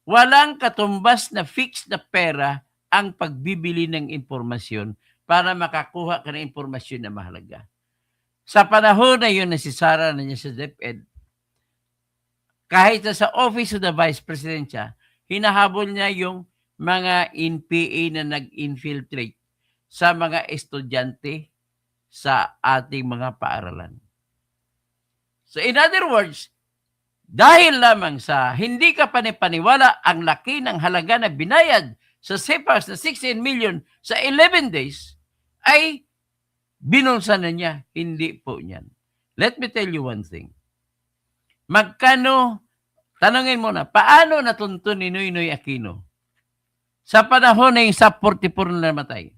Walang katumbas na fixed na pera ang pagbibili ng informasyon para makakuha ka ng informasyon na mahalaga. Sa panahon na yun na si Sara na niya sa DepEd, kahit sa Office of the Vice President siya, hinahabol niya yung mga NPA na nag-infiltrate sa mga estudyante sa ating mga paaralan. So in other words, dahil lamang sa hindi ka panipaniwala ang laki ng halaga na binayad sa safe house na 16 million sa 11 days, ay binulsa na niya. Hindi po niyan. Let me tell you one thing. Magkano, tanungin mo na, paano natuntun ni Noynoy Aquino sa panahon na yung SAP 44 na namatay?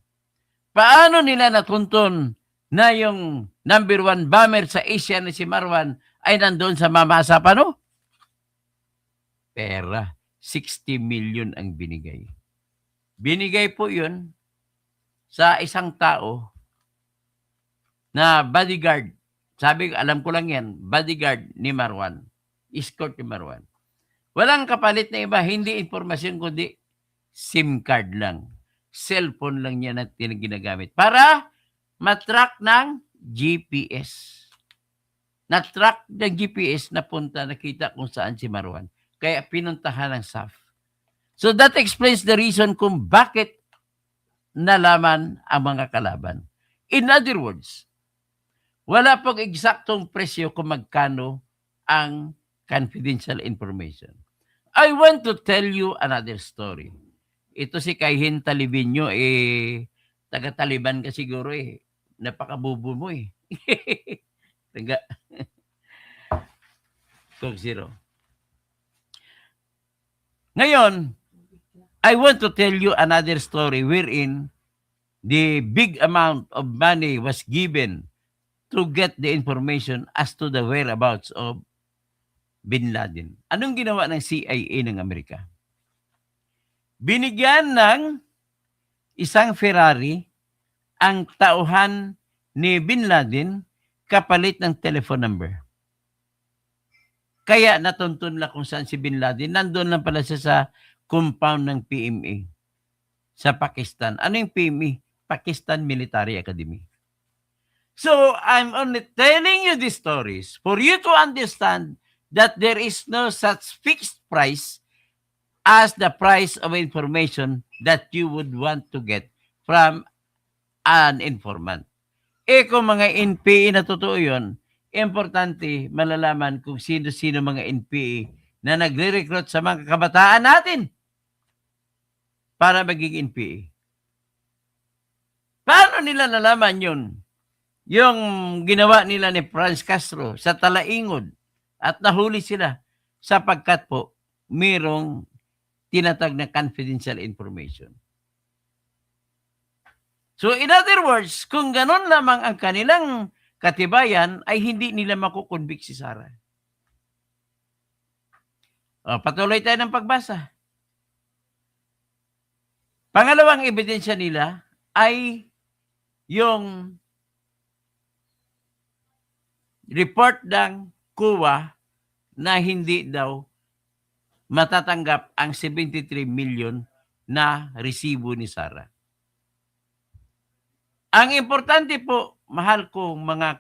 Paano nila natuntun na yung number 1 bomber sa Asia na si Marwan ay nandoon sa Mamasa pa, no? Pera. 60 million ang binigay. Binigay po yun sa isang tao na bodyguard. Sabi ko, alam ko lang yan, bodyguard ni Marwan. Escort ni Marwan. Walang kapalit na iba, hindi informasyon kundi SIM card lang. Cellphone lang niya na ginagamit para matrack ng GPS. Na-track ng GPS na punta, nakita kung saan si Marwan. Kaya pinuntahan ng SAF. So that explains the reason kung bakit nalaman ang mga kalaban. In other words, wala pong eksaktong presyo kung magkano ang confidential information. I want to tell you another story. Ito si Kayhin Talibinyo, taga-Taliban ka siguro Napakabubo mo Taga Coke Zero. Ngayon, I want to tell you another story wherein the big amount of money was given to get the information as to the whereabouts of Bin Laden. Anong ginawa ng CIA ng Amerika? Binigyan ng isang Ferrari ang tauhan ni Bin Laden kapalit ng telephone number. Kaya natuntun lang kung saan si Bin Laden. Nandun lang pala siya sa compound ng PMA sa Pakistan. Ano yung PMA? Pakistan Military Academy. So, I'm only telling you these stories for you to understand that there is no such fixed price as the price of information that you would want to get from an informant. Kung mga NPA na totoo yun, importante malalaman kung sino-sino mga NPA na nagre-recruit sa mga kabataan natin para maging NPA. Paano nila nalaman yun? Yung ginawa nila ni Franz Castro sa Talaingod at nahuli sila sapagkat po mayroong tinatag na confidential information. So in other words, kung ganun lamang ang kanilang katibayan, ay hindi nila makukonvict si Sara. Patuloy tayo ng pagbasa. Pangalawang ebidensya nila ay yung report ng COA na hindi daw matatanggap ang 73 million na resibo ni Sara. Ang importante po, mahal kong mga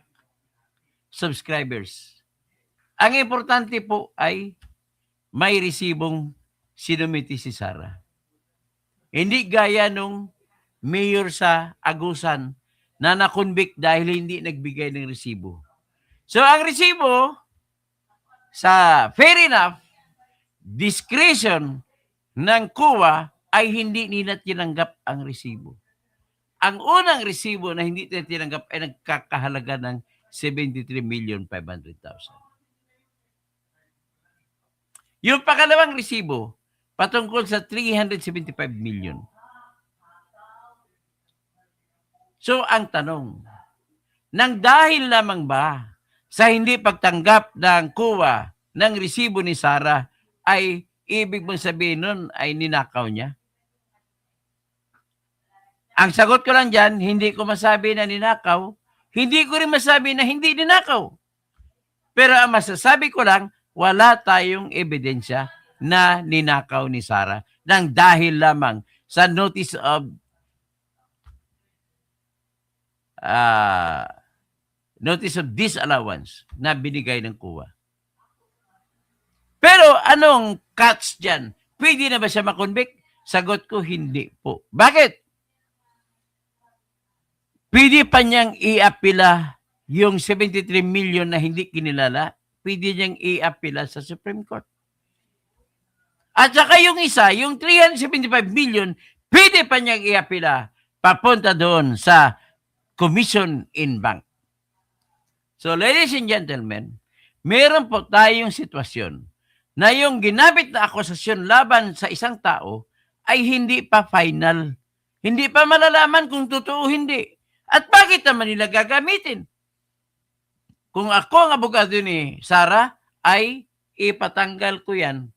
subscribers, ang importante po ay may resibong sinumiti si Sara. Hindi gaya nung mayor sa Agusan na nakonvict dahil hindi nagbigay ng resibo. So ang resibo, sa fair enough, discretion ng COA ay hindi nila tinanggap ang resibo. Ang unang resibo na hindi nila tinanggap ay nagkakahalaga ng 73,500,000. Yung pangalawang resibo, patungkol sa 375 million. So ang tanong, nang dahil lamang ba sa hindi pagtanggap ng COA ng resibo ni Sara ay ibig mong sabihin nun ay ninakaw niya? Ang sagot ko lang dyan, hindi ko masabi na ninakaw, hindi ko rin masabi na hindi ninakaw. Pero ang masasabi ko lang, wala tayong ebidensya na ninakaw ni Sara nang dahil lamang sa notice of disallowance na binigay ng COA. Pero anong catch dyan? Pwede na ba siya makonvict? Sagot ko, hindi po. Bakit? Pwede pa niyang i-apila yung 73 million na hindi kinilala. Pwede niyang i-apila sa Supreme Court. At saka yung isa, yung 375 million, pwede pa niyang i-apila papunta doon sa Commission in Bank. So ladies and gentlemen, meron po tayong sitwasyon na yung ginamit na akusasyon laban sa isang tao ay hindi pa final. Hindi pa malalaman kung totoo o hindi. At bakit naman nila gagamitin? Kung ako ang abogado ni Sara, ay ipatanggal ko yan.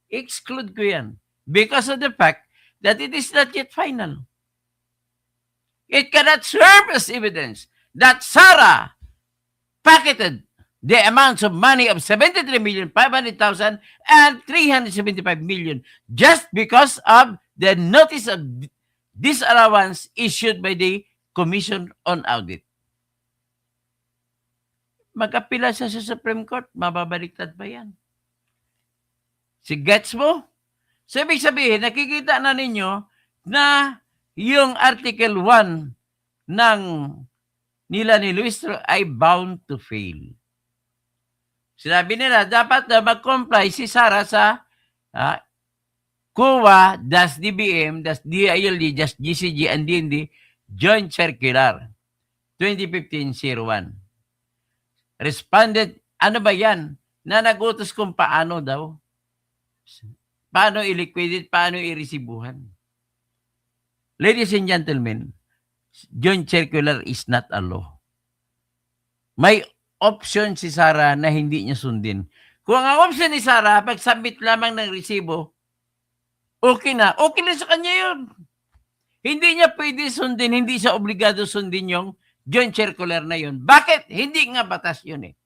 Exclude ko yan. Because of the fact that it is not yet final. It cannot serve as evidence that Sara pocketed the amounts of money of 73,500,000 and 375 million just because of the notice of disallowance issued by the Commission on Audit. Mag-apila siya sa Supreme Court, mababaliktad pa yan. Si gets mo? So, ibig sabihin, nakikita na ninyo na yung Article 1 ng nila ni Luistro ay bound to fail. Sinabi nila, dapat na mag-comply si Sara sa COA, DBM, DILD, GCG, and DND Joint Circular 2015-01. Responded, ano ba yan? Na nagutos kung paano daw. Paano i-liquidate, paano i-resibuhan. Ladies and gentlemen, Joint Circular is not a law. May option si Sara na hindi niya sundin. Kung ang option ni Sara, pag-submit lamang ng resibo, okay na sa kanya yun. Hindi niya pwede sundin, hindi siya obligado sundin yung Joint Circular na yun. Bakit? Hindi nga batas yun eh.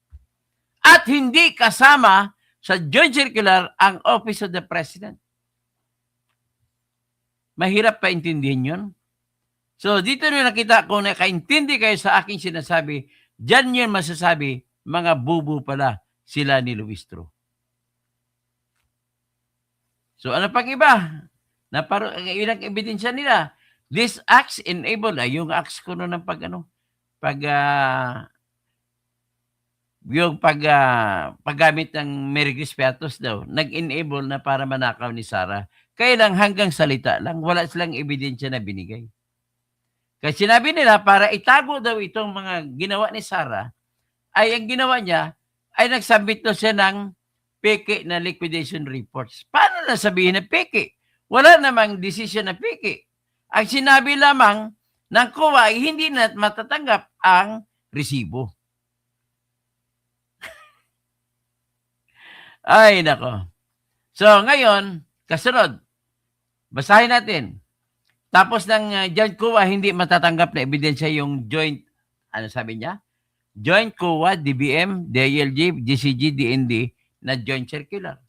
At hindi kasama sa Joint Circular ang Office of the President. Mahirap pa intindihin yun. So, dito na nakita ko na kaintindi kayo sa aking sinasabi, dyan yun masasabi, mga bubu pala sila ni Luistro. So ano pang iba? Ilang ebidensya nila. These acts enable, yung acts ko noon ng paggamit ng Mary Grace Piatos daw, nag-enable na para manakaw ni Sarah. Kaya lang hanggang salita lang, wala silang ebidensya na binigay. Kasi sinabi nila para itago daw itong mga ginawa ni Sarah, ay ang ginawa niya ay nagsubmit daw siya ng peke na liquidation reports. Paano na sabihin na peke? Wala namang decision na peke. Ang sinabi lamang ng COA ay hindi na matatanggap ang resibo. Ay, nako. So, ngayon, kasunod, basahin natin. Tapos ng Joint COA, hindi matatanggap na ebidensya yung joint, ano sabi niya? Joint COA, DBM, DILG, GCG, DND na joint circular.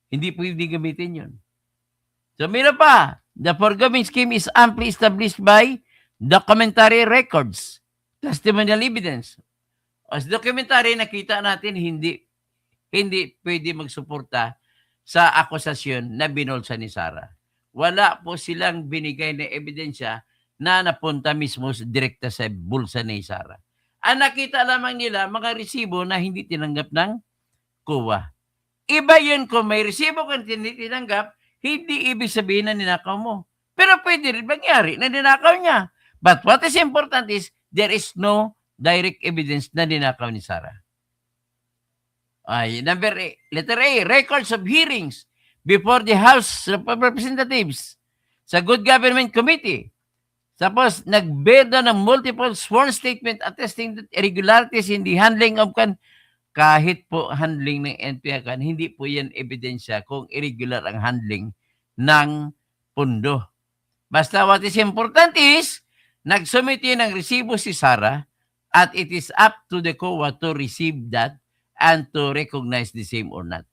Hindi pwede gamitin yun. So, meron pa. The foregoing scheme is amply established by documentary records, testimonial evidence. As documentary, nakita natin hindi pwede magsuporta sa akusasyon na binulsa ni Sarah. Wala po silang binigay na ebidensya na napunta mismo direkta sa bulsa ni Sarah. Ang nakita lamang nila, mga resibo na hindi tinanggap ng COA. Iba yun kung may resibo kang hindi tinanggap, hindi ibig sabihin na ninakaw mo. Pero pwede rin mangyari na ninakaw niya. But what is important is, there is no direct evidence na ninakaw ni Sarah. Ay, letter A, records of hearings before the House of Representatives sa Good Government Committee. Tapos, nagbedo ng multiple sworn statement attesting that irregularities in the handling of kahit po handling ng NPA, hindi po yan ebidensya kung irregular ang handling ng pundo. Basta what is important is, nagsumiti ng resibo si Sarah at it is up to the COA to receive that and to recognize the same or not.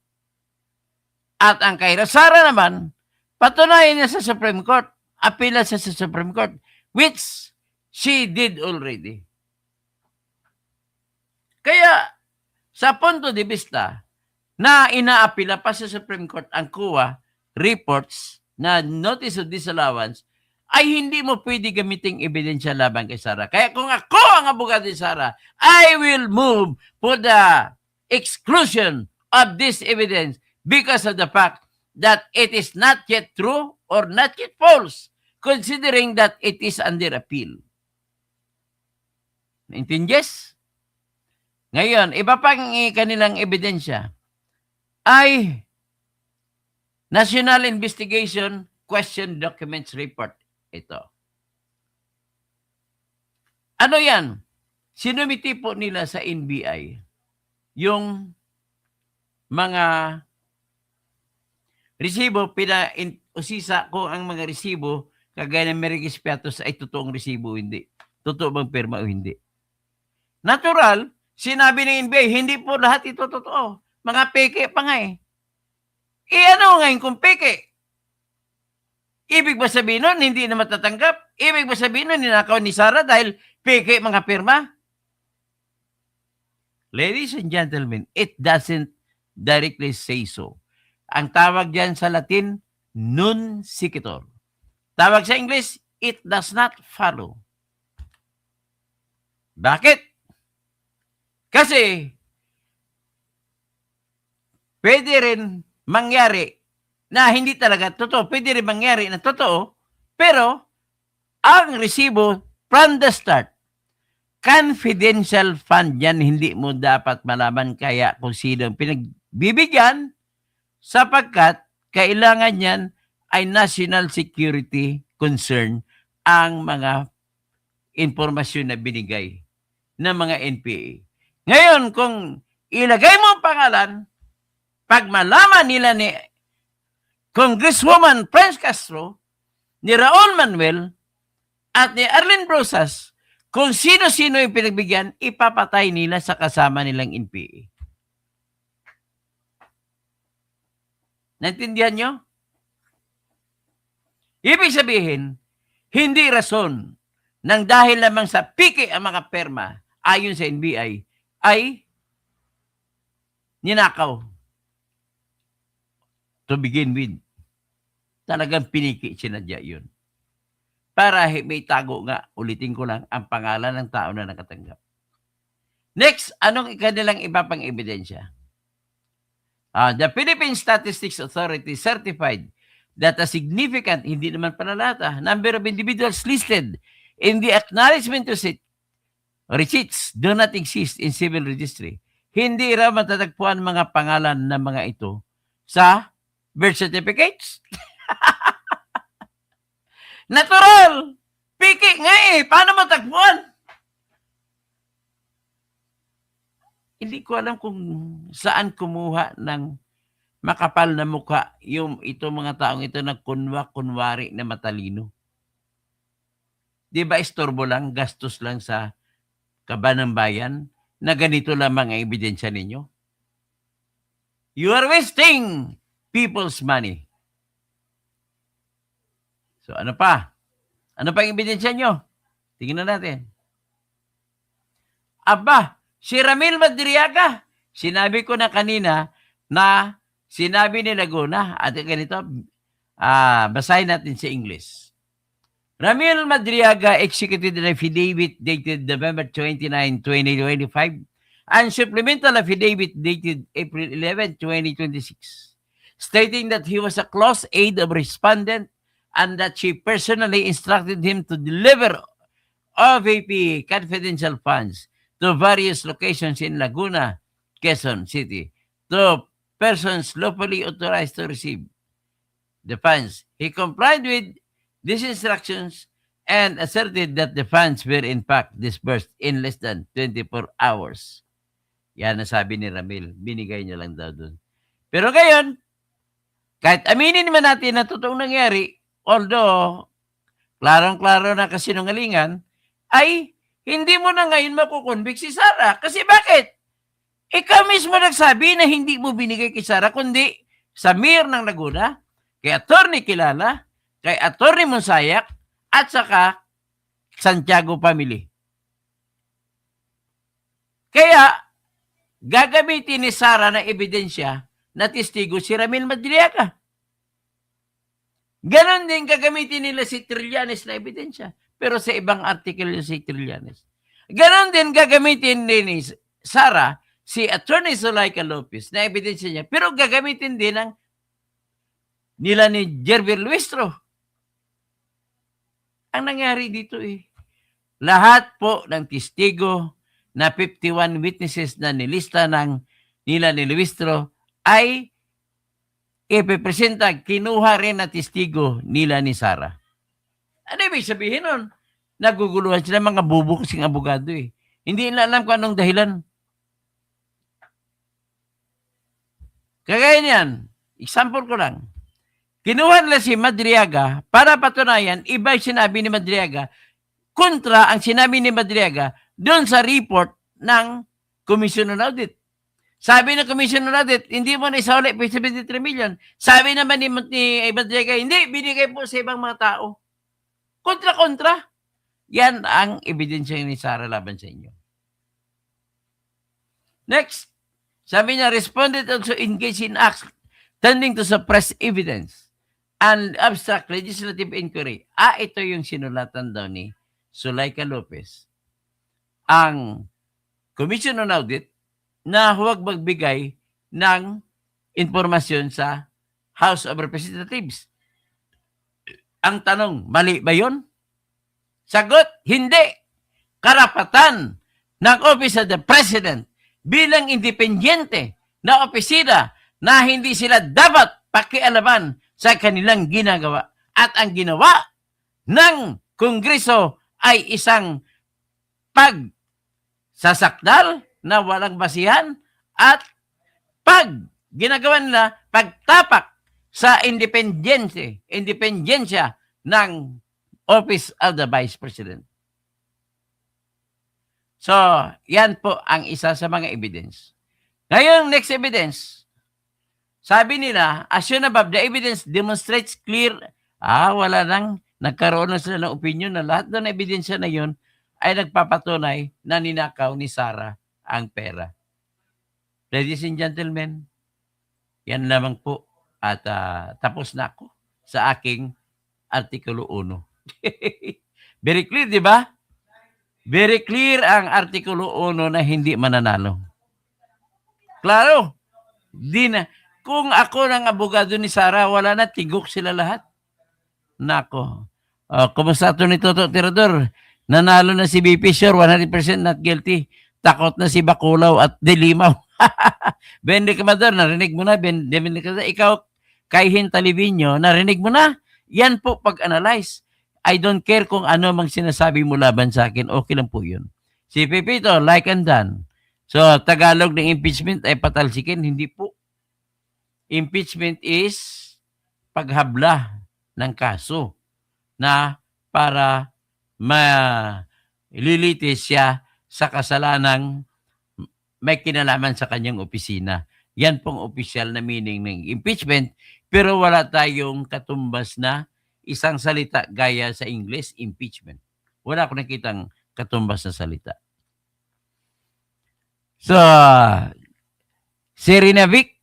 At ang kay Sarah naman, patunayan niya sa Supreme Court, apela siya sa Supreme Court, which she did already. Kaya, sa punto de vista na inaapila pa sa Supreme Court ang COA reports na notice of disallowance, ay hindi mo pwede gamiting ebidensya laban kay Sarah. Kaya kung ako ang abogado ni Sarah, I will move for the exclusion of this evidence because of the fact that it is not yet true or not yet false, considering that it is under appeal. Naintindies? Ngayon, iba pang kanilang ebidensya ay National Investigation Question Documents Report. Ito. Ano yan? Sinumiti po nila sa NBI yung mga resibo, usisa ko ang mga resibo, kagaya ng Mary Grace Piatos ay totoong resibo, hindi. Totoo bang pirma o hindi? Natural, sinabi ng NBI, hindi po lahat ito totoo. Mga peke pa nga eh. Ano ngayon kung peke? Ibig ba sabihin nun, hindi na matatanggap? Ibig ba sabihin nun, ninakaw ni Sarah dahil peke mga pirma? Ladies and gentlemen, it doesn't directly say so. Ang tawag diyan sa Latin, non sequitur. Tawag sa English, it does not follow. Bakit? Kasi, pwede rin mangyari na hindi talaga totoo. Pwede rin mangyari na totoo, pero ang resibo from the start, confidential fund yan, hindi mo dapat malaman kaya kung sino ang pinagbibigyan sapagkat kailangan yan ay national security concern ang mga informasyon na binigay ng mga NPA. Ngayon, kung ilagay mo ang pangalan, pag malaman nila ni Congresswoman Franz Castro, ni Raul Manuel, at ni Arlene Brosas, kung sino-sino yung pinagbigyan, ipapatay nila sa kasama nilang NPA. Naintindihan nyo? Ibig sabihin, hindi rason nang dahil lamang sa piki ang mga perma ayon sa NBI ay ninakaw to begin with. Talagang piniki sinadya yun. Para may tago nga, ulitin ko lang, ang pangalan ng tao na nakatanggap. Next, anong kanilang iba pang ebidensya? The Philippine Statistics Authority certified that a significant, hindi naman pala lahat, number of individuals listed in the acknowledgement receipts do not exist in civil registry. Hindi raw matatagpuan mga pangalan ng mga ito sa birth certificates. Natural! Piki nga eh! Paano matagpuan? Hindi ko alam kung saan kumuha ng makapal na mukha yung ito mga taong ito na kunwari na matalino. Di ba istorbo lang, gastos lang sa kaban ng bayan na ganito lamang ang ebidensya ninyo? You are wasting people's money. So ano pa? Ano pa ang ebidensya nyo? Tingnan natin. Aba, si Ramil Madriaga, sinabi ko na kanina na sinabi ni Laguna, at ganito, basahin natin sa English. Ramil Madriaga executed an affidavit dated November 29, 2025 and supplemental affidavit dated April 11, 2026, stating that he was a close aide of respondent and that she personally instructed him to deliver OVP confidential funds to various locations in Laguna, Quezon City, to persons lawfully authorized to receive the funds. He complied with these instructions and asserted that the funds were in fact disbursed in less than 24 hours. Yan ang sabi ni Ramil. Binigay niya lang daw doon. Pero ngayon, kahit aminin naman natin na totoong nangyari, although klarong-klaro na kasinungalingan, ay hindi mo na ngayon makukonvict si Sara. Kasi bakit? Ikaw mismo nagsabi na hindi mo binigay kay Sara, kundi sa mayor ng Laguna, kay Attorney Kilala, kay Attorney Monsayak, at saka Santiago family. Kaya, gagamitin ni Sara na ebidensya na testigo si Ramil Madriaga. Ganon din gagamitin nila si Trillanes na ebidensya. Pero sa ibang article yung si Trillanes. Ganon din gagamitin ni Sara si Attorney Zulaika Lopez na ebidensya niya. Pero gagamitin din ng nila ni Jervil Luistro. Ang nangyari dito lahat po ng testigo na 51 witnesses na nilista ng nila ni Luistro ay ipipresenta, kinuha rin na testigo nila ni Sara. Ano ibig sabihin nun? Naguguluhan sila mga bubo kasing abogado Hindi nila alam kung anong dahilan. Kagaya niyan, example ko lang. Kinuha nila si Madriaga para patunayan, iba yung sinabi ni Madriaga, kontra ang sinabi ni Madriaga doon sa report ng Commission on Audit. Sabi ng Commission on Audit, hindi mo na isauli pa 73 million. Sabi naman ni Madriaga, hindi, binigay po sa ibang mga tao. Kontra-kontra. Yan ang ebidensya ni Sara laban sa inyo. Next, sabi niya, responded also engaged in acts tending to suppress evidence and abstract legislative inquiry. Ito yung sinulatan daw ni Zulaika Lopez. Ang Commission on Audit na huwag magbigay ng informasyon sa House of Representatives. Ang tanong, mali ba yun? Sagot, hindi. Karapatan ng Office of the President bilang independyente na opisina na hindi sila dapat pakialaman sa kanilang ginagawa. At ang ginawa ng Kongreso ay isang pagsasakdal na walang basihan at ginagawa nila pagtapak sa independensya ng Office of the Vice President. So, yan po ang isa sa mga evidence. Ngayon, next evidence. Sabi nila, as shown above, the evidence demonstrates clear, wala nang, nagkaroon na sila ng opinion na lahat ng ebidensya na yun ay nagpapatunay na ninakaw ni Sara ang pera. Ladies and gentlemen, yan lamang po At tapos na ako sa aking Artikulo 1. Very clear, di ba? Very clear ang Artikulo 1 na hindi mananalo. Klaro. Di na. Kung ako ng abogado ni Sara, wala na, tigok sila lahat. Nako. Kumusta ito ni Toto Tirador? Nanalo na si BP, sure, 100% not guilty. Takot na si Baculaw at Dilimaw. Ben Ricamador, narinig mo na, Ben Ricamador. Ikaw, Kayhin Talibinyo, narinig mo na? Yan po pag-analyze. I don't care kung ano mang sinasabi mo laban sa akin. Okay lang po yun. Si Pepito, like and done. So, Tagalog ng impeachment ay patalsikin. Hindi po. Impeachment is paghabla ng kaso na para malilitis siya sa kasalanang may kinalaman sa kanyang opisina. Yan pong opisyal na meaning ng impeachment, pero wala tayong katumbas na isang salita gaya sa English, impeachment. Wala akong nakitang katumbas na salita. So, si Rinavic,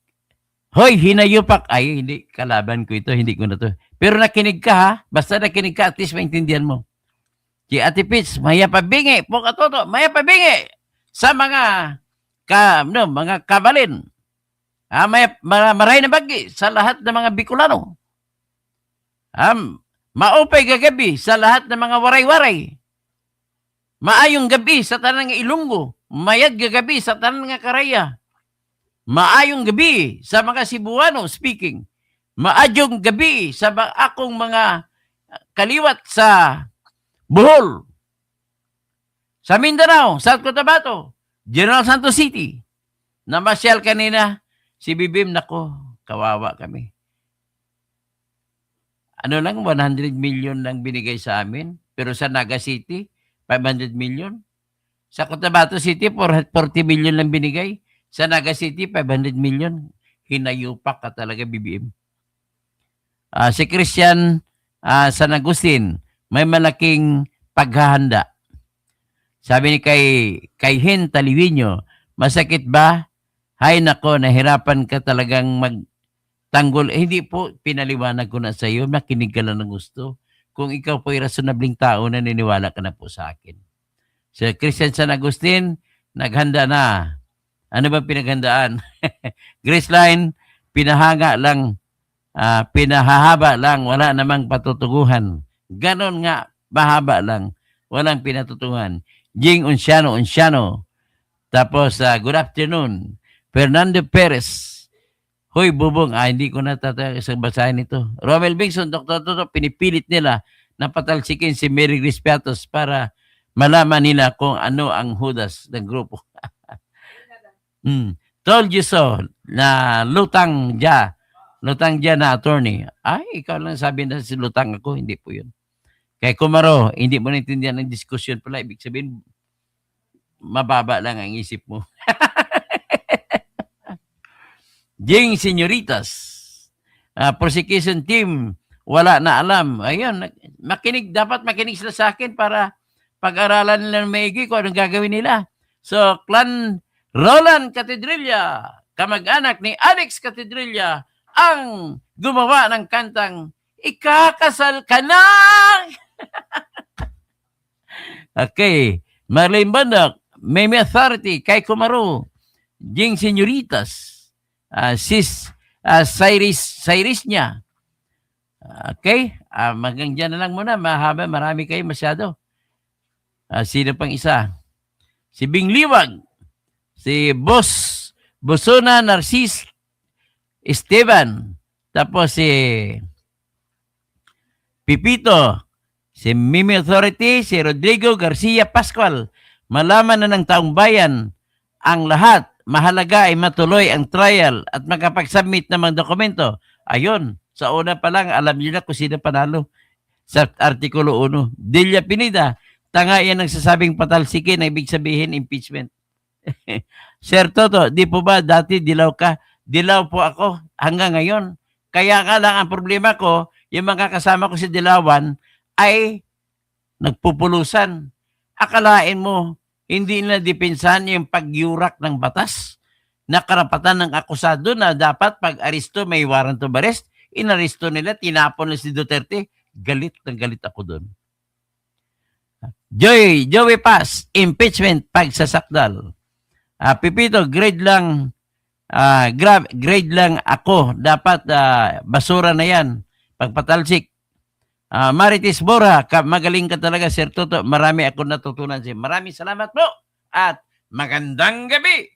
hoy, hinayupak. Ay, hindi, kalaban ko ito, hindi ko na to. Pero nakinig ka ha, basta nakinig ka, at least maintindihan mo. Si Ate Pitts, maya pabingi, Pokatoto, maya pabingi sa mga mga kabalin. Maray na bagi sa lahat ng mga Bicolano. Maupay gagabi sa lahat ng mga waray-waray. Maayong gabi sa tanang Ilonggo. Mayad gagabi sa tanang nga Karaya. Maayong gabi sa mga Cebuano speaking. Maadyong gabi sa akong mga kaliwat sa Bohol. Sa Mindanao, South Cotabato, General Santos City. Namasyal kanina si Bibim, nako, kawawa kami. Ano lang, 100 million lang binigay sa amin. Pero sa Naga City, 500 million. Sa Cotabato City, 40 million lang binigay. Sa Naga City, 500 million. Hinayupak ka talaga, BBM. Si Christian San Agustin, may malaking paghahanda. Sabi ni Kayhin Talibinyo, masakit ba? Hay nako, nahirapan ka talagang magtanggol. Hindi po, pinaliwanag ko na sa iyo, makinig ka lang ng gusto. Kung ikaw po ay rasonableng tao, naniniwala ka na po sa akin. Si Christian San Agustin, naghanda na. Ano ba pinaghandaan? Graceline, pinahanga lang, pinahahaba lang, wala namang patutuguhan. Ganon nga, mahaba lang, walang pinatutuguhan. Jing Unciano. Tapos, good afternoon. Fernando Perez. Hoy, bubong. Hindi ko natatag sa basahin ito. Romel Bingson, Dr. Toto, pinipilit nila na patalsikin si Mary Grace Piatos para malaman nila kung ano ang hudas ng grupo. Told you so na lutang dya na attorney. Ay, ikaw lang sabi na si lutang ako. Hindi po yun. Kay Kumaro, hindi mo naintindihan ng diskusyon pala. Ibig sabihin, mababa lang ang isip mo. Jing Señoritas, prosecution team, wala na alam. Ayun, dapat makinig sila sa akin para pag-aralan nila ng maigi kung anong gagawin nila. So, Clan Roland Catedrilla, kamag-anak ni Alex Catedrilla, ang gumawa ng kantang Ikakasal Ka Na! Okay, Marlene Bandak, Meme Authority, Kay Kumaro, Jing Señoritas, Cyrus niya. Okay? Hanggang dyan na lang muna. Mahaba, marami kayo masyado. Sino pang isa? Si Bing Liwag. Si Bosona Narcis Esteban. Tapos si Pipito. Si Mimi Authority. Si Rodrigo Garcia Pascual. Malaman na ng taong bayan ang lahat. Mahalaga ay matuloy ang trial at makapag-submit ng mga dokumento. Ayun, sa una pa lang, alam niyo na kung sino panalo sa Artikulo 1. Delia Pineda, tanga yan ang sasabing patalsikin, na ibig sabihin impeachment. Sir Toto, di po ba dati dilaw ka? Dilaw po ako hanggang ngayon. Kaya nga lang ang problema ko, yung mga kasama ko sa Dilawan ay nagpupulusan. Akalain mo, hindi nila depensahan yung pagyurak ng batas na karapatan ng akusado na dapat pag-aristo may warrant of arrest. Inaristo nila, tinapon na si Duterte. Galit na galit ako doon. Joey Paz, impeachment, pagsasakdal. Pipito, grade lang ako. Dapat basura na yan. Pagpatalsik. Marites Bora, magaling ka talaga, Sir Toto. Marami ako natutunan. Maraming salamat po at magandang gabi.